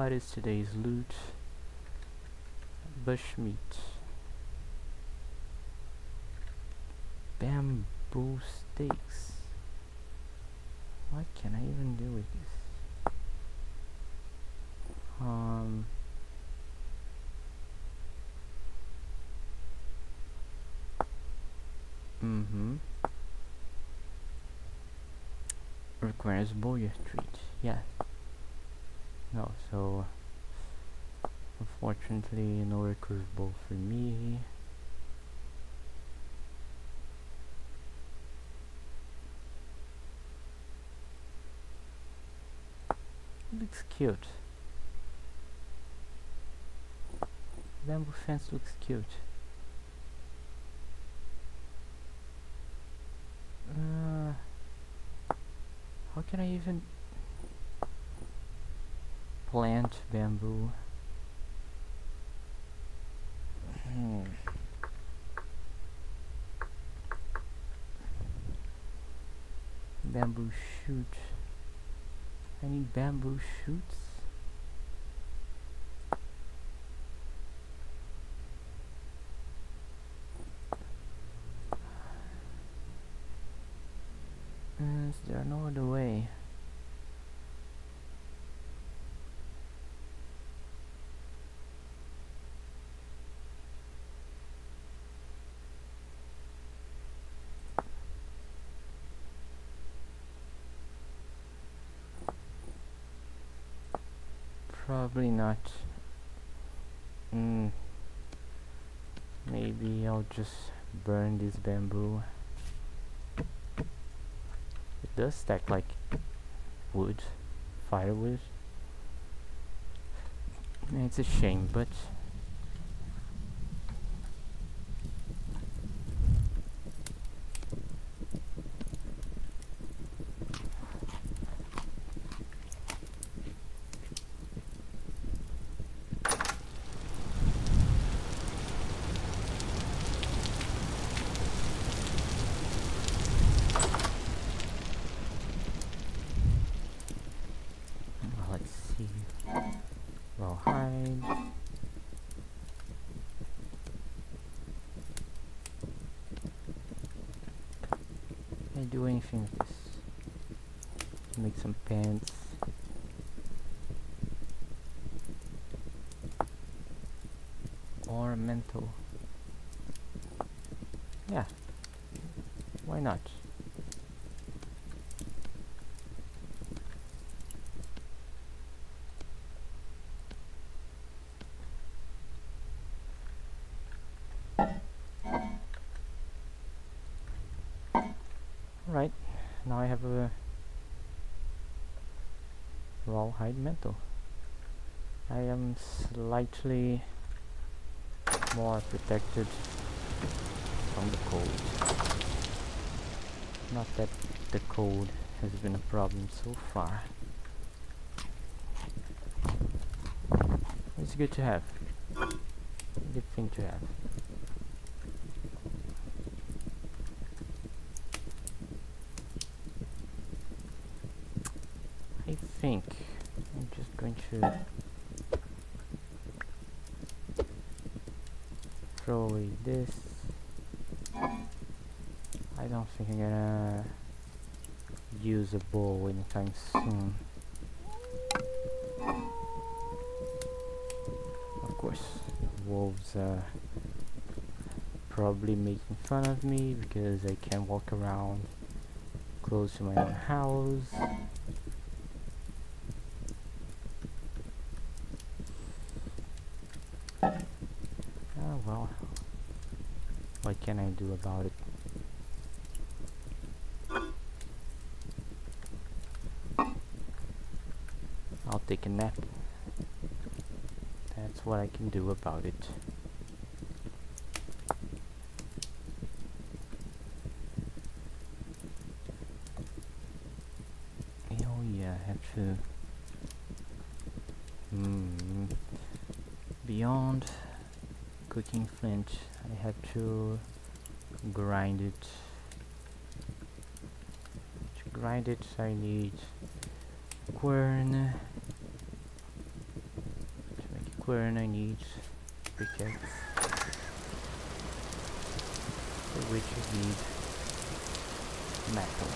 What is today's loot? Bushmeat. Bamboo stakes. What can I even do with this? Requires bowyer street. Yeah. No, so unfortunately no recurve bow for me. Looks cute. Bamboo fence looks cute. How can I even plant bamboo? Bamboo shoot. I need bamboo shoots. Is there no other way? Probably not. Maybe I'll just burn this bamboo. It does stack like wood, firewood. It's a shame, but let's see. Rawhide. Can I do anything with this? Make some pants. Ornamental. Yeah. Why not? Right. Now I have a rawhide mantle. I am slightly more protected from the cold. Not that the cold has been a problem so far. It's good to have. Good thing to have. I think I'm just going to throw away this. I don't think I'm gonna use a bow anytime soon. Of course, wolves are probably making fun of me because I can't walk around close to my own house. Well, what can I do about it? I'll take a nap. That's what I can do about it. Oh yeah, I have to... Beyond cooking flint, I have to grind it. To grind it, I need quern, square and I need pickaxe, for which I need metal.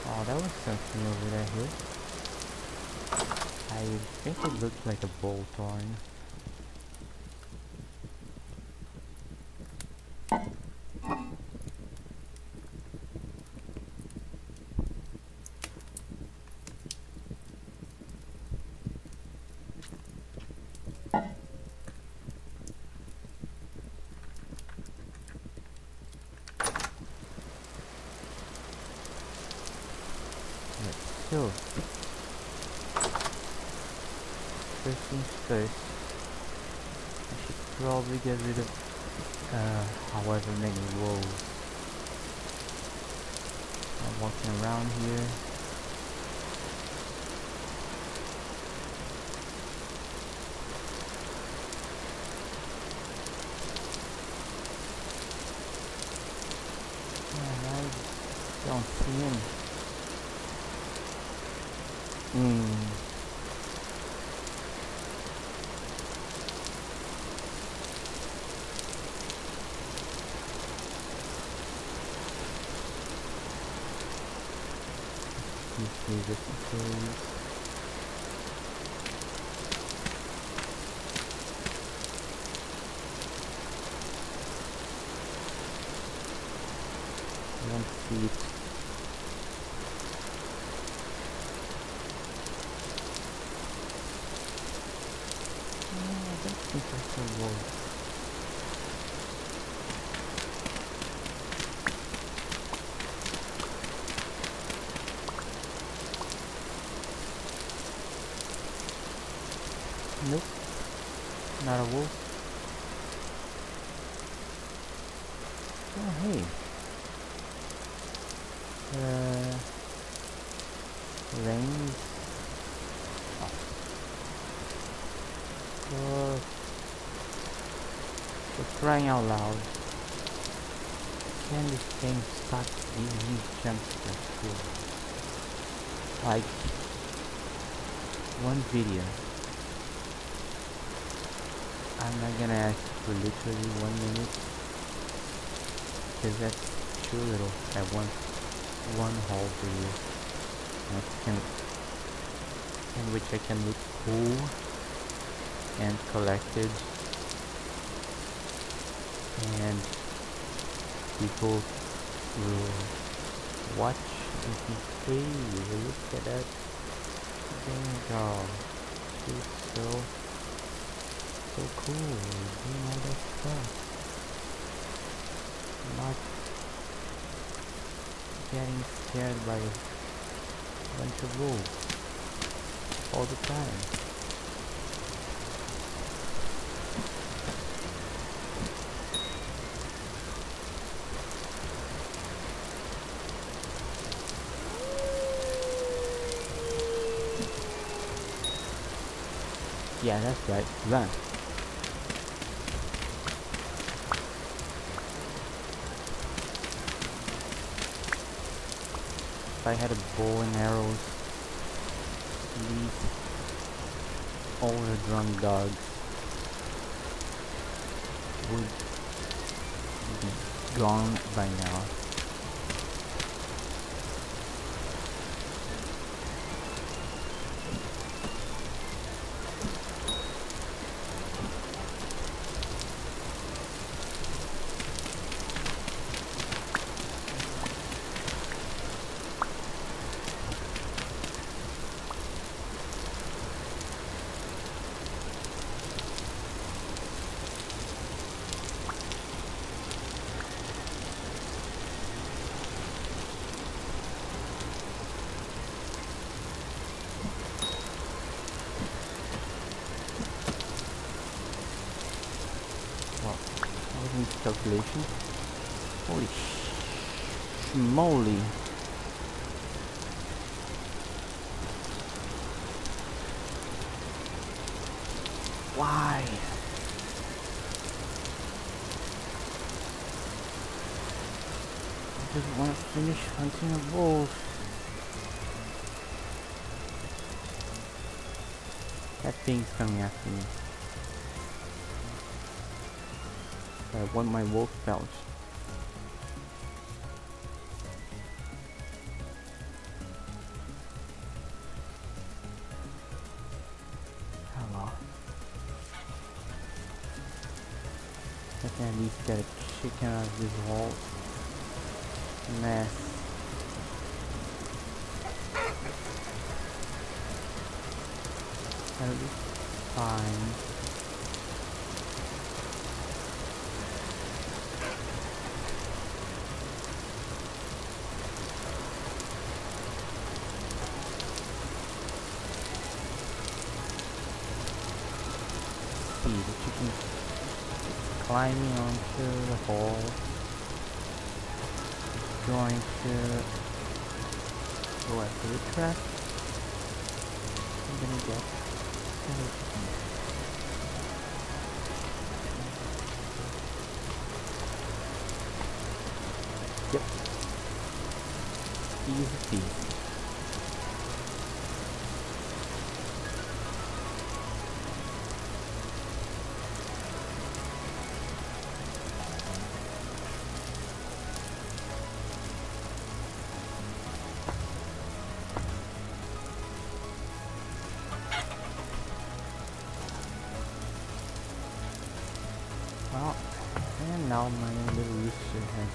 Oh, that was something over there here. I think it looked like a bolt-on. So, first things first, I should probably get rid of however many wolves I'm walking around here. And I don't see him. Just in case. I don't see it. No, I don't think I saw wolves. Nope, not a wolf. Oh hey, rains. Oh. For crying out loud, can this game stop giving me jump scares too? Like one video. I'm not gonna ask for literally 1 minute, because that's too little at one whole video, in which I can look cool and collected, and people will watch and think, hey, look at that girl, she's so cool, doing all that stuff, not getting scared by a bunch of wolves all the time. Yeah, that's right, run. If I had a bow and arrows, these overdrunk dogs would be gone by now. Calculation. Holy moly. Why? I just want to finish hunting a wolf. That thing's coming after me. I want my wolf pouch. Hello. I can at least get a chicken out of this whole mess. That'll be fine. See, the chicken's climbing onto the hole. It's going to go after the trap. I'm gonna get another chicken. Yep. Easy peasy. Well, and now my little rooster has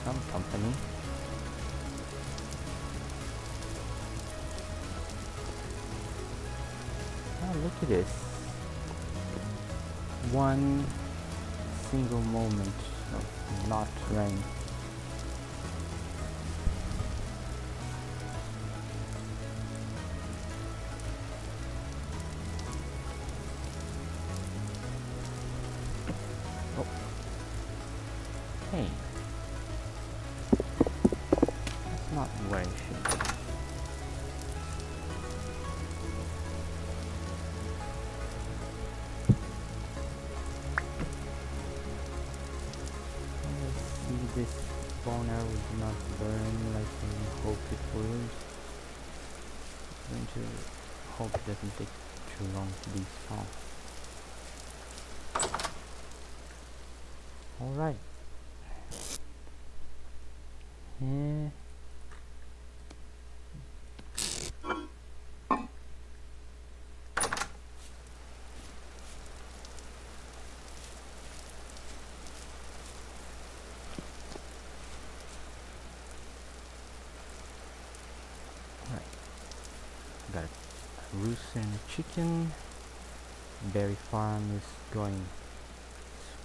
some company. Oh, look at this. One single moment of not rain. Oh. Hey. That's not where I should be. This spawner would not burn like I hope it would. I'm going to hope it doesn't take too long to despawn. Alright. Yeah. Got a rooster and a chicken. Berry farm is going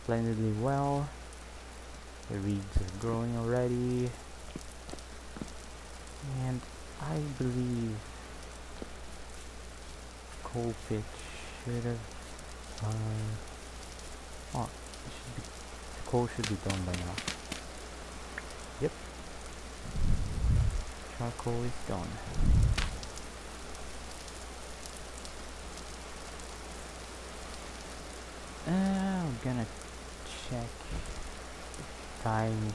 splendidly well. The reeds are growing already. And I believe coal pit should have oh, the coal should be done by now. Yep. Charcoal is done. I'm gonna check time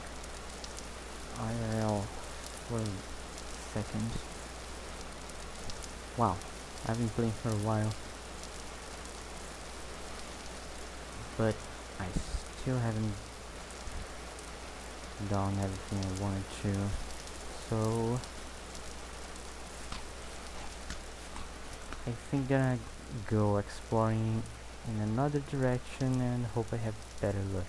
IRL for a second. Wow, I've been playing for a while, but I still haven't done everything I wanted to, so I think gonna go exploring in another direction and hope I have better luck.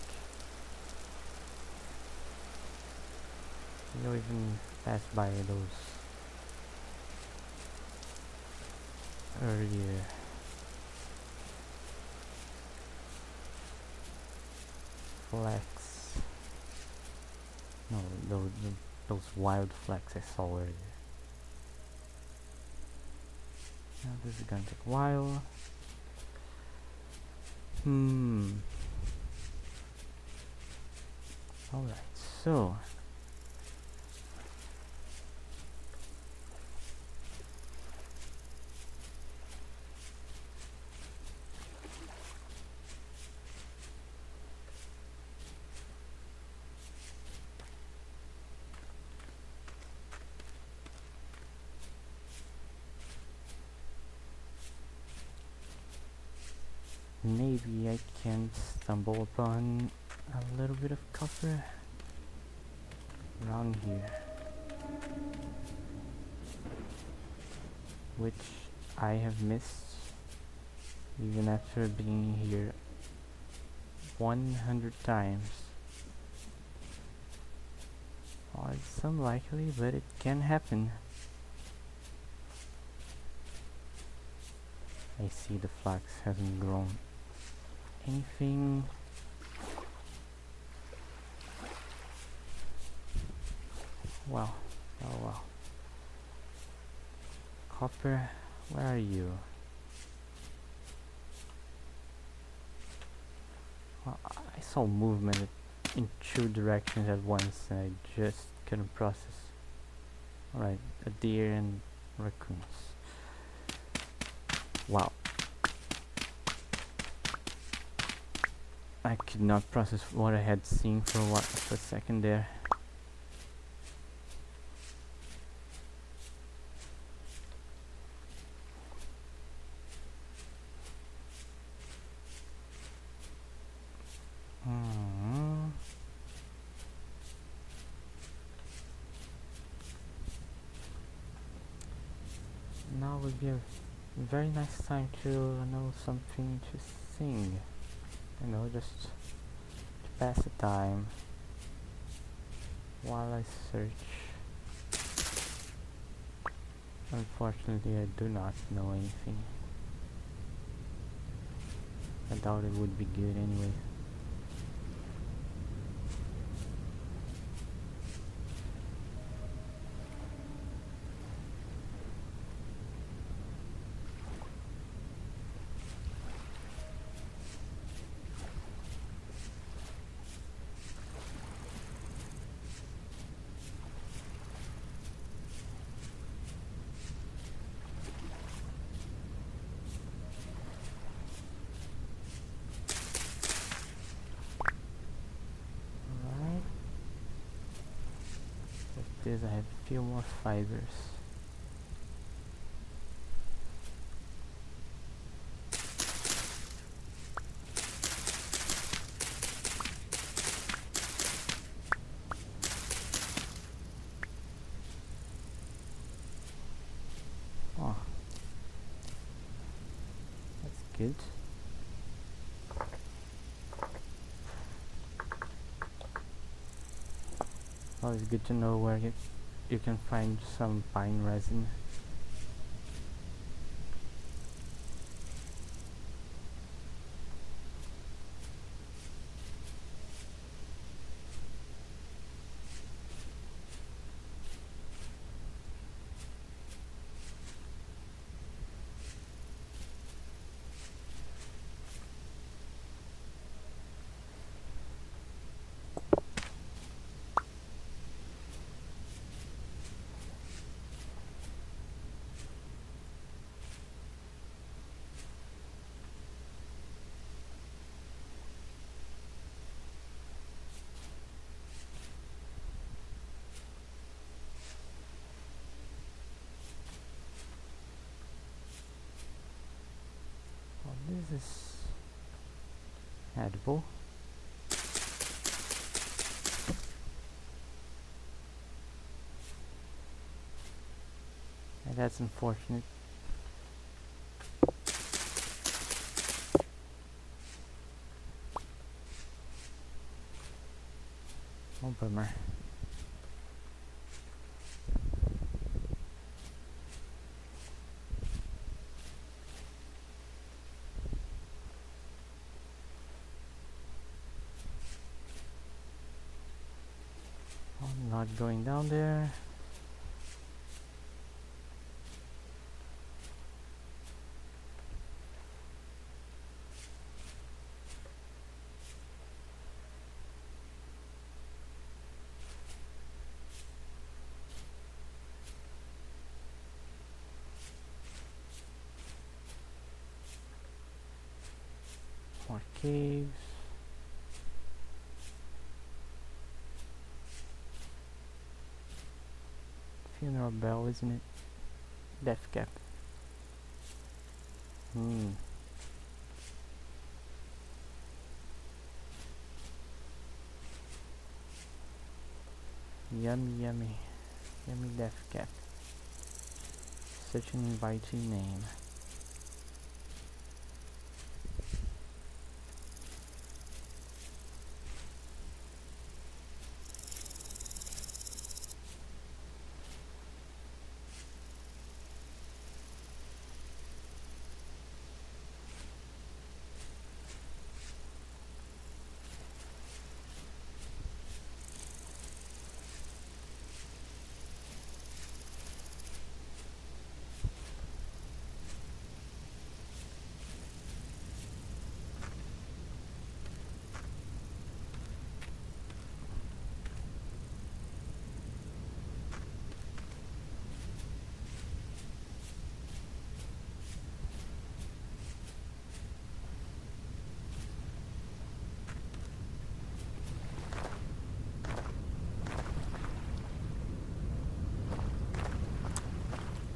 You'll even pass by those earlier flags. No, those wild flags I saw earlier. Now this is gonna take a while. Alright, so maybe I can stumble upon a little bit of copper around here, which I have missed even after being here 100 times. Oh, it's unlikely, but it can happen. I see the flax hasn't grown anything. Wow, wow. Copper, where are you? Well, I saw movement in two directions at once and I just couldn't process. Alright, a deer and raccoons. Wow. I could not process what I had seen for a second there. Now would be a very nice time to know something to sing. You know, just to pass the time while I search. Unfortunately, I do not know anything. I doubt it would be good anyway. This I have a few more fibers. Oh, that's good. Always good to know where you can find some pine resin. Well, this is edible. And that's unfortunate. Oh, bummer. I'm not going down there. More caves. Funeral bell, isn't it? Death cap. Yummy, yummy. Yummy Death Cat. Such an inviting name.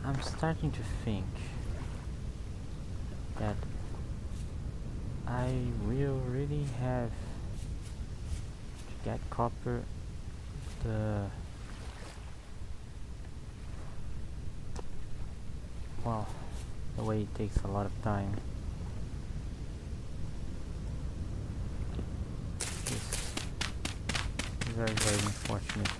I'm starting to think that I will really have to get copper well, the way it takes a lot of time. It's very, very unfortunate.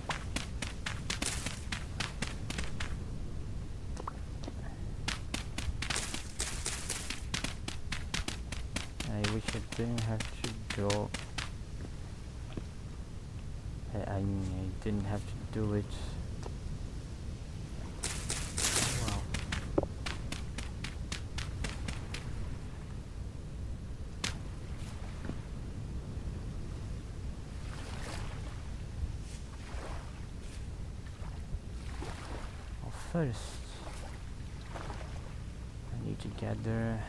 I wish I didn't have to go. I didn't have to do it. Well, first I need to gather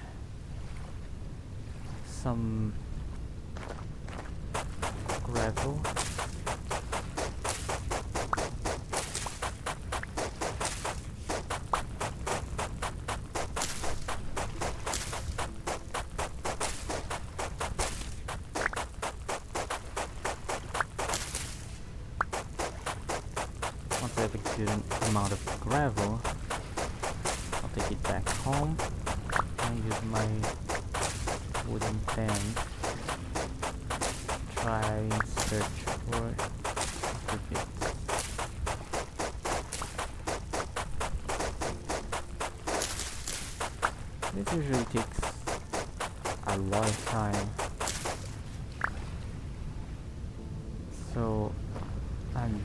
some gravel. Once I have a good amount of gravel, I'll take it back home and use my wooden pen. Try and search for crickets. This usually takes a lot of time, so I'm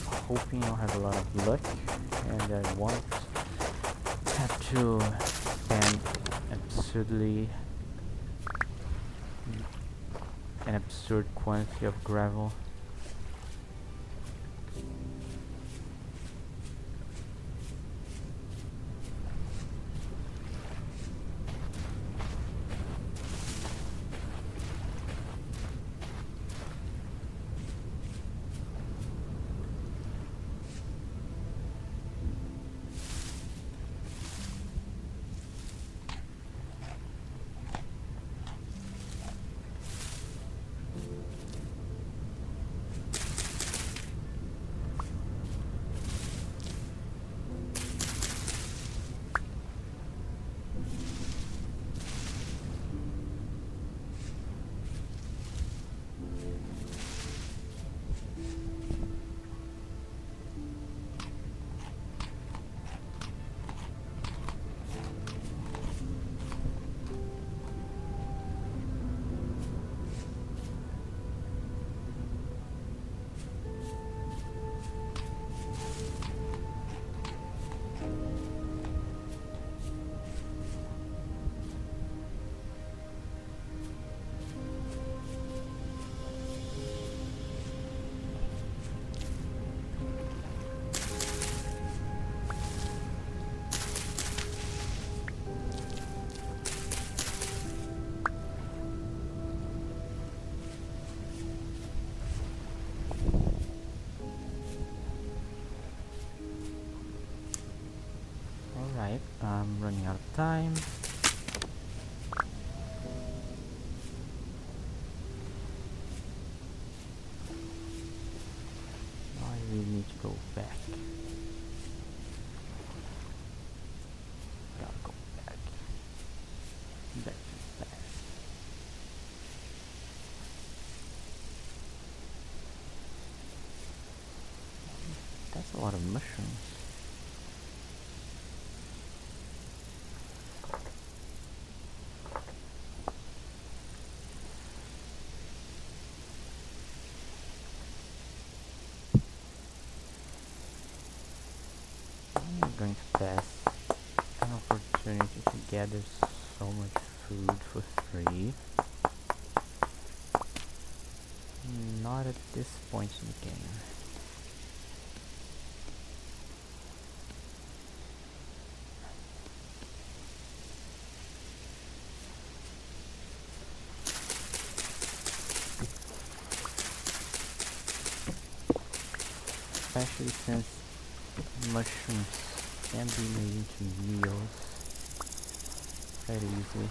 hoping I'll have a lot of luck and I won't have to spend an absurd quantity of gravel. Alright, I'm running out of time. I really need A lot of mushrooms. I'm going to pass an opportunity to gather so much food for free. Not at this point in the game. Especially since mushrooms can be made into meals very easily.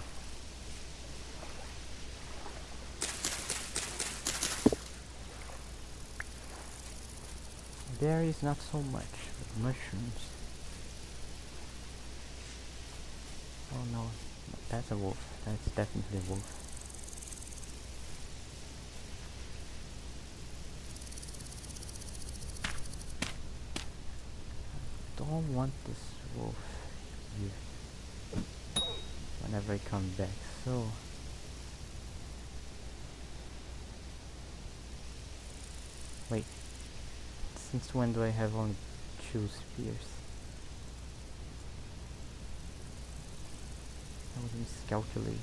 Berries not so much, but mushrooms. Oh no, that's a wolf. That's definitely a wolf. Don't want this wolf here whenever I come back, so wait, since when do I have only 2 spears? That was a miscalculation.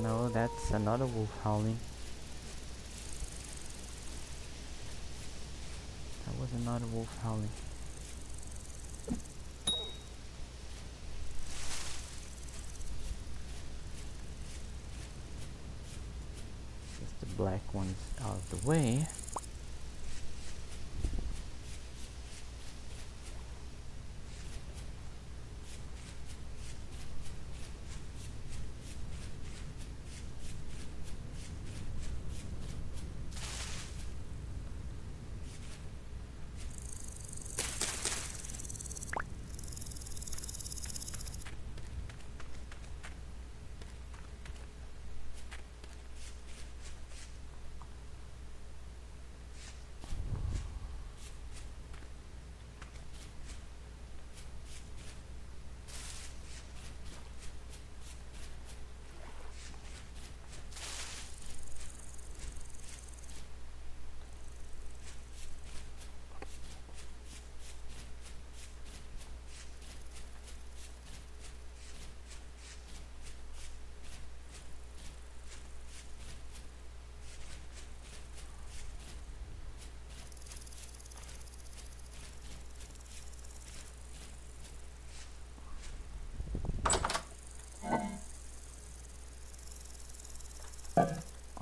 No, that's another wolf howling. That was another wolf howling. Just the black ones out of the way.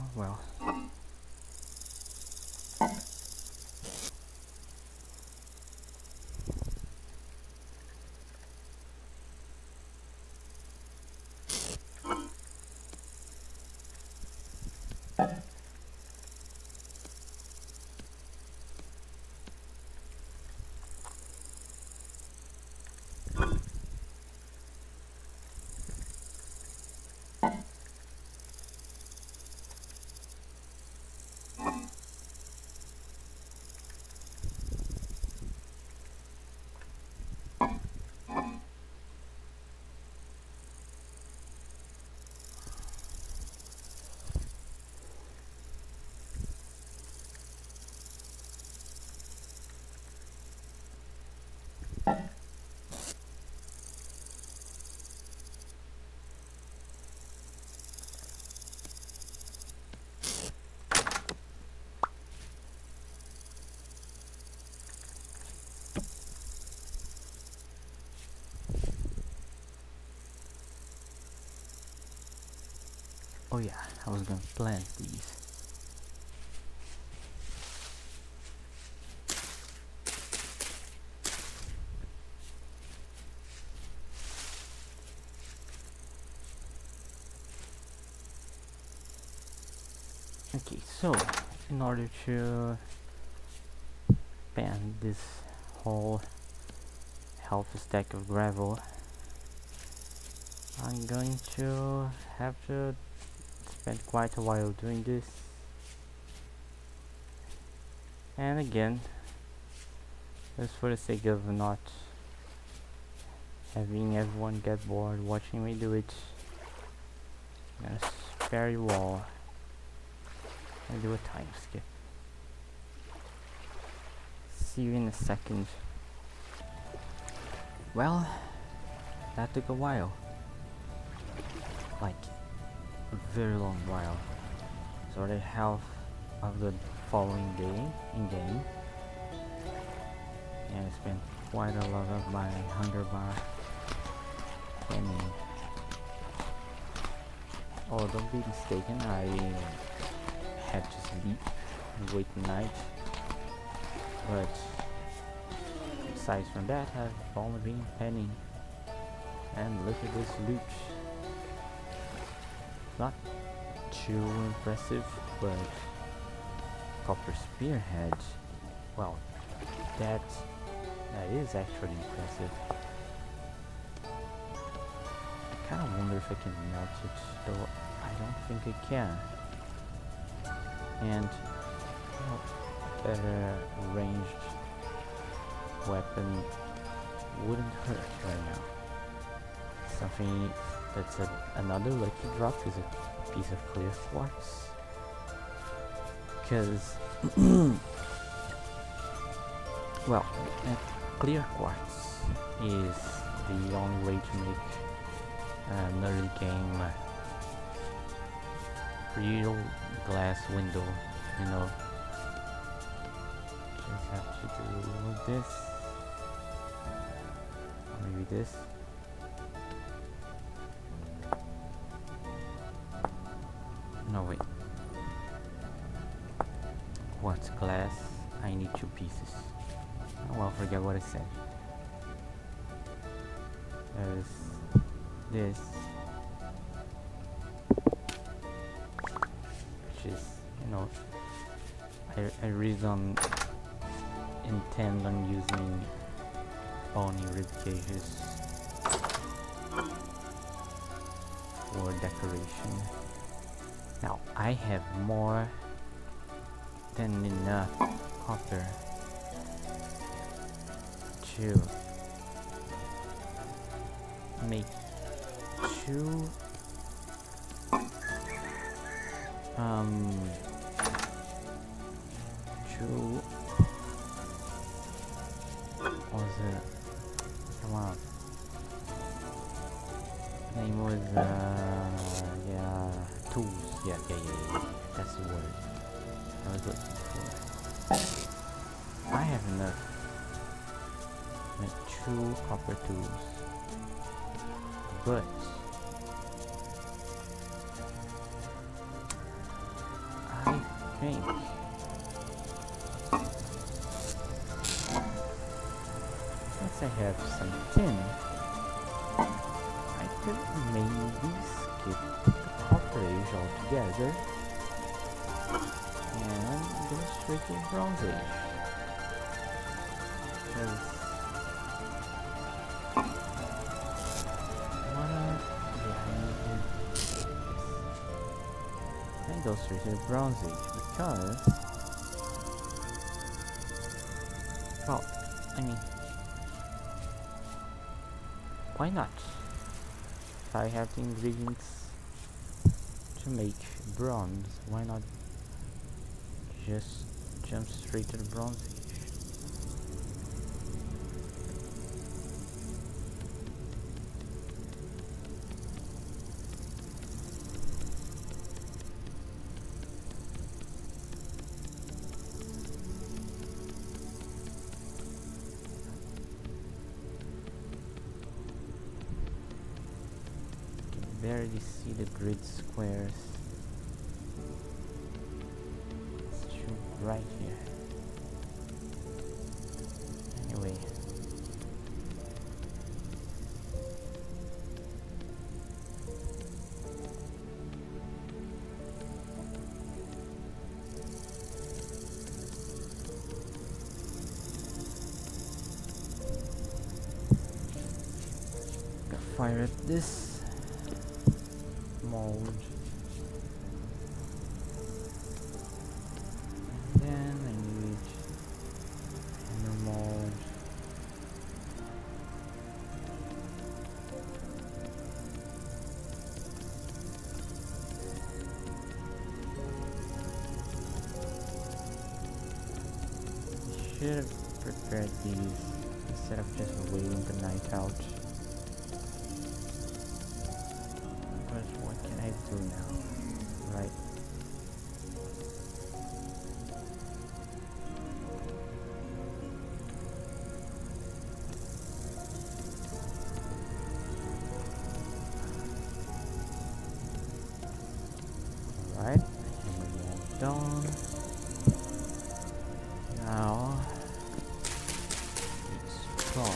Oh well. Oh yeah, I was gonna plant these. Okay, so in order to pan this whole half a stack of gravel. I'm going to have to spend quite a while doing this. And again, just for the sake of not having everyone get bored watching me do it, I'm gonna spare you all and do a time skip. See you in a second. Well, that took a while. Like, a very long while. So the half of the following day in game. And I spent quite a lot of my hunger bar penning. Oh, don't be mistaken, I had to sleep and wait night. But aside from that, I've only been penning. And look at this loot. Not too impressive, but copper spearhead. Well, that is actually impressive. I kind of wonder if I can melt it, though I don't think I can. And better ranged weapon wouldn't hurt right now. Something that's another lucky drop is a piece of clear quartz. Because, well, clear quartz is the only way to make an early game real glass window, you know. Just have to do this, maybe this. No, wait. What's glass? I need 2 pieces. Oh well, forget what I said. There's this, which is, you know, I really don't intend on using bony rib cages for decoration. Now, I have more than enough copper to make 2 what was it? Come on. Name was yeah, tools. Yeah. That's the word I was looking for. I have enough to make 2 copper tools, but I think since I have some tin, I could maybe skip the copper age altogether and go straight to Bronze Age. Because and go straight to the Bronze Age because, well, I mean, why not? If I have the ingredients to make bronze, why not just jump straight to the Bronze Age? Barely see the grid squares. It's too bright here. Anyway. fire at this mold. And then I need another mold. Should have prepared these instead of just waiting the night out. But what can I do now? Right. Alright, hammer that down. Now it's straw.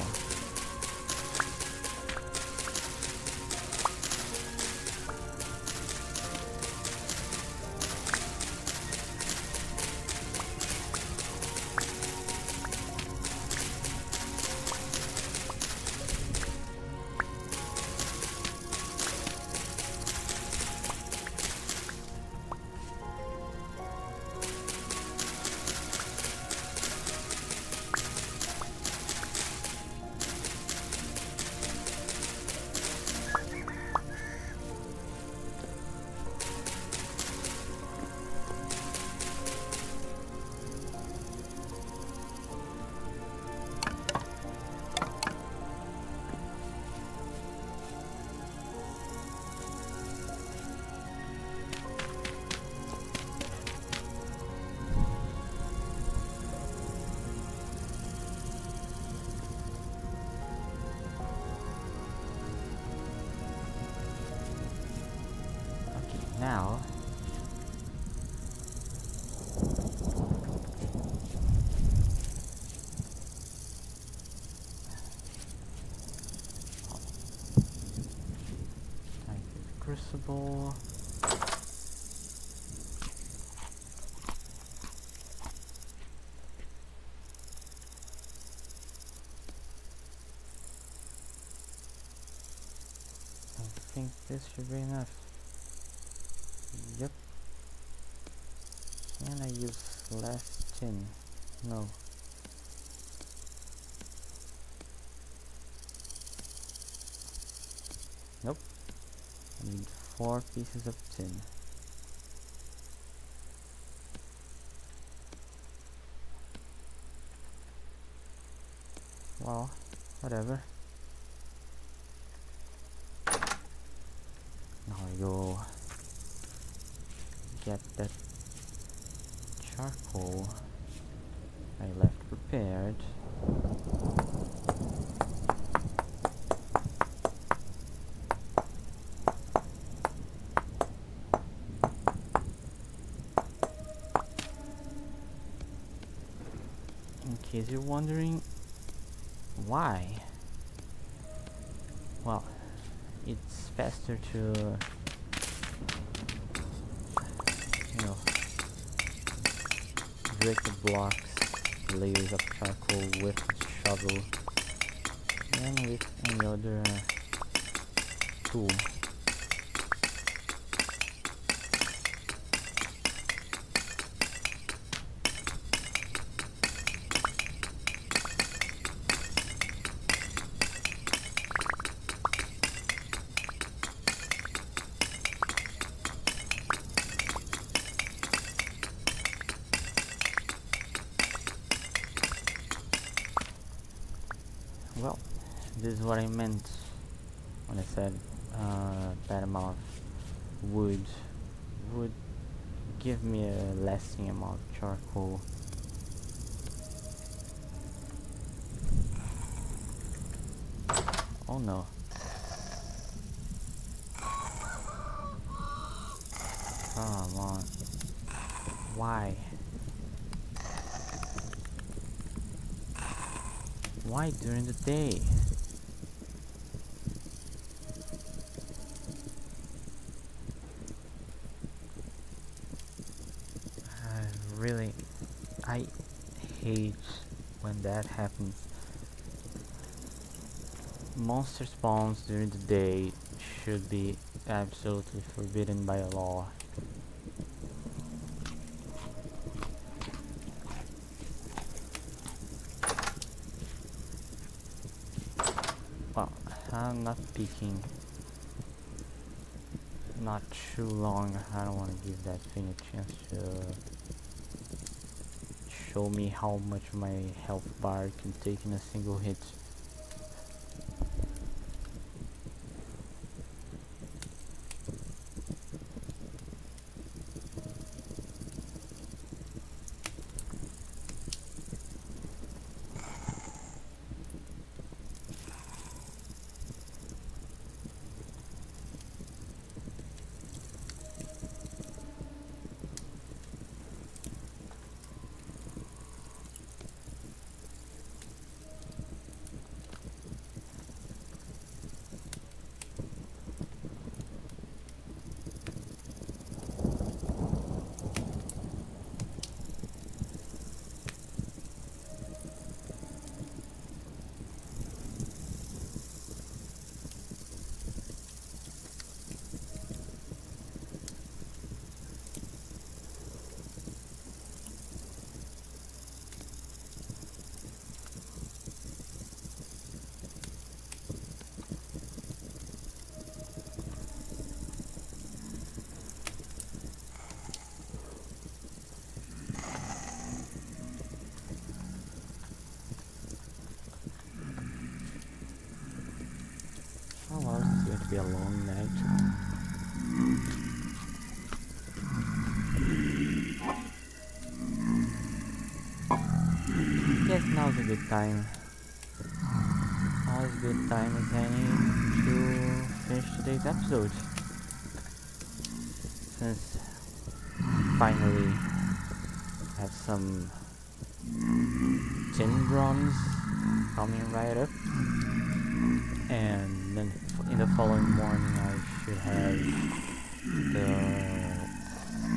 Now I get crucible. I think this should be enough. Yep. Can I use less tin? No. Nope. I need 4 pieces of tin. Well, whatever. Now I go get that charcoal I left prepared. In case you're wondering why, well, it's faster to, you know, break the blocks, layers of charcoal with the shovel than with any other tool. Well, this is what I meant when I said that amount of wood would give me a lasting amount of charcoal. Oh no. Come on. Why? Why during the day? I hate when that happens. monster spawns during the day should be absolutely forbidden by law. Well, I'm not peeking. Not too long. I don't want to give that thing a chance to show me how much my health bar can take in a single hit. Oh well, it's going to be a long night. Yes, now's a good time. Now is a good time as any to finish today's episode. Since finally have some tin bronze coming right up, and then in the following morning I should have the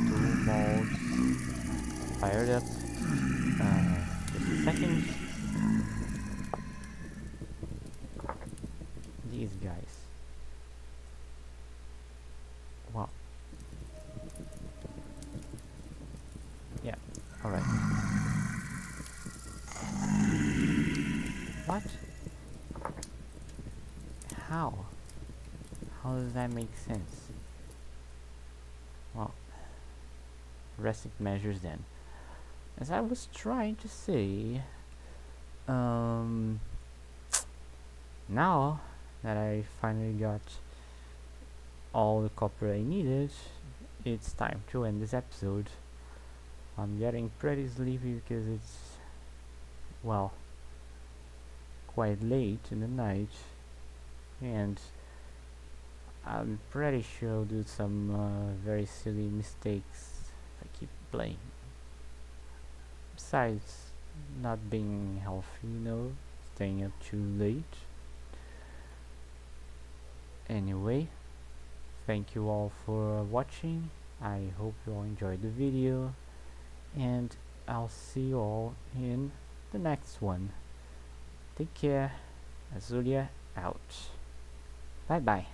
two molds fired up. Just a second. These guys. Wow. Yeah. Alright. What? How? How does that make sense? Well, drastic measures then. As I was trying to say, now that I finally got all the copper I needed, it's time to end this episode. I'm getting pretty sleepy because it's, well, quite late in the night, and I'm pretty sure I'll do some very silly mistakes if I keep playing. Besides not being healthy, staying up too late. Anyway, thank you all for watching. I hope you all enjoyed the video, and I'll see you all in the next one. Take care. Azulia out. Bye bye.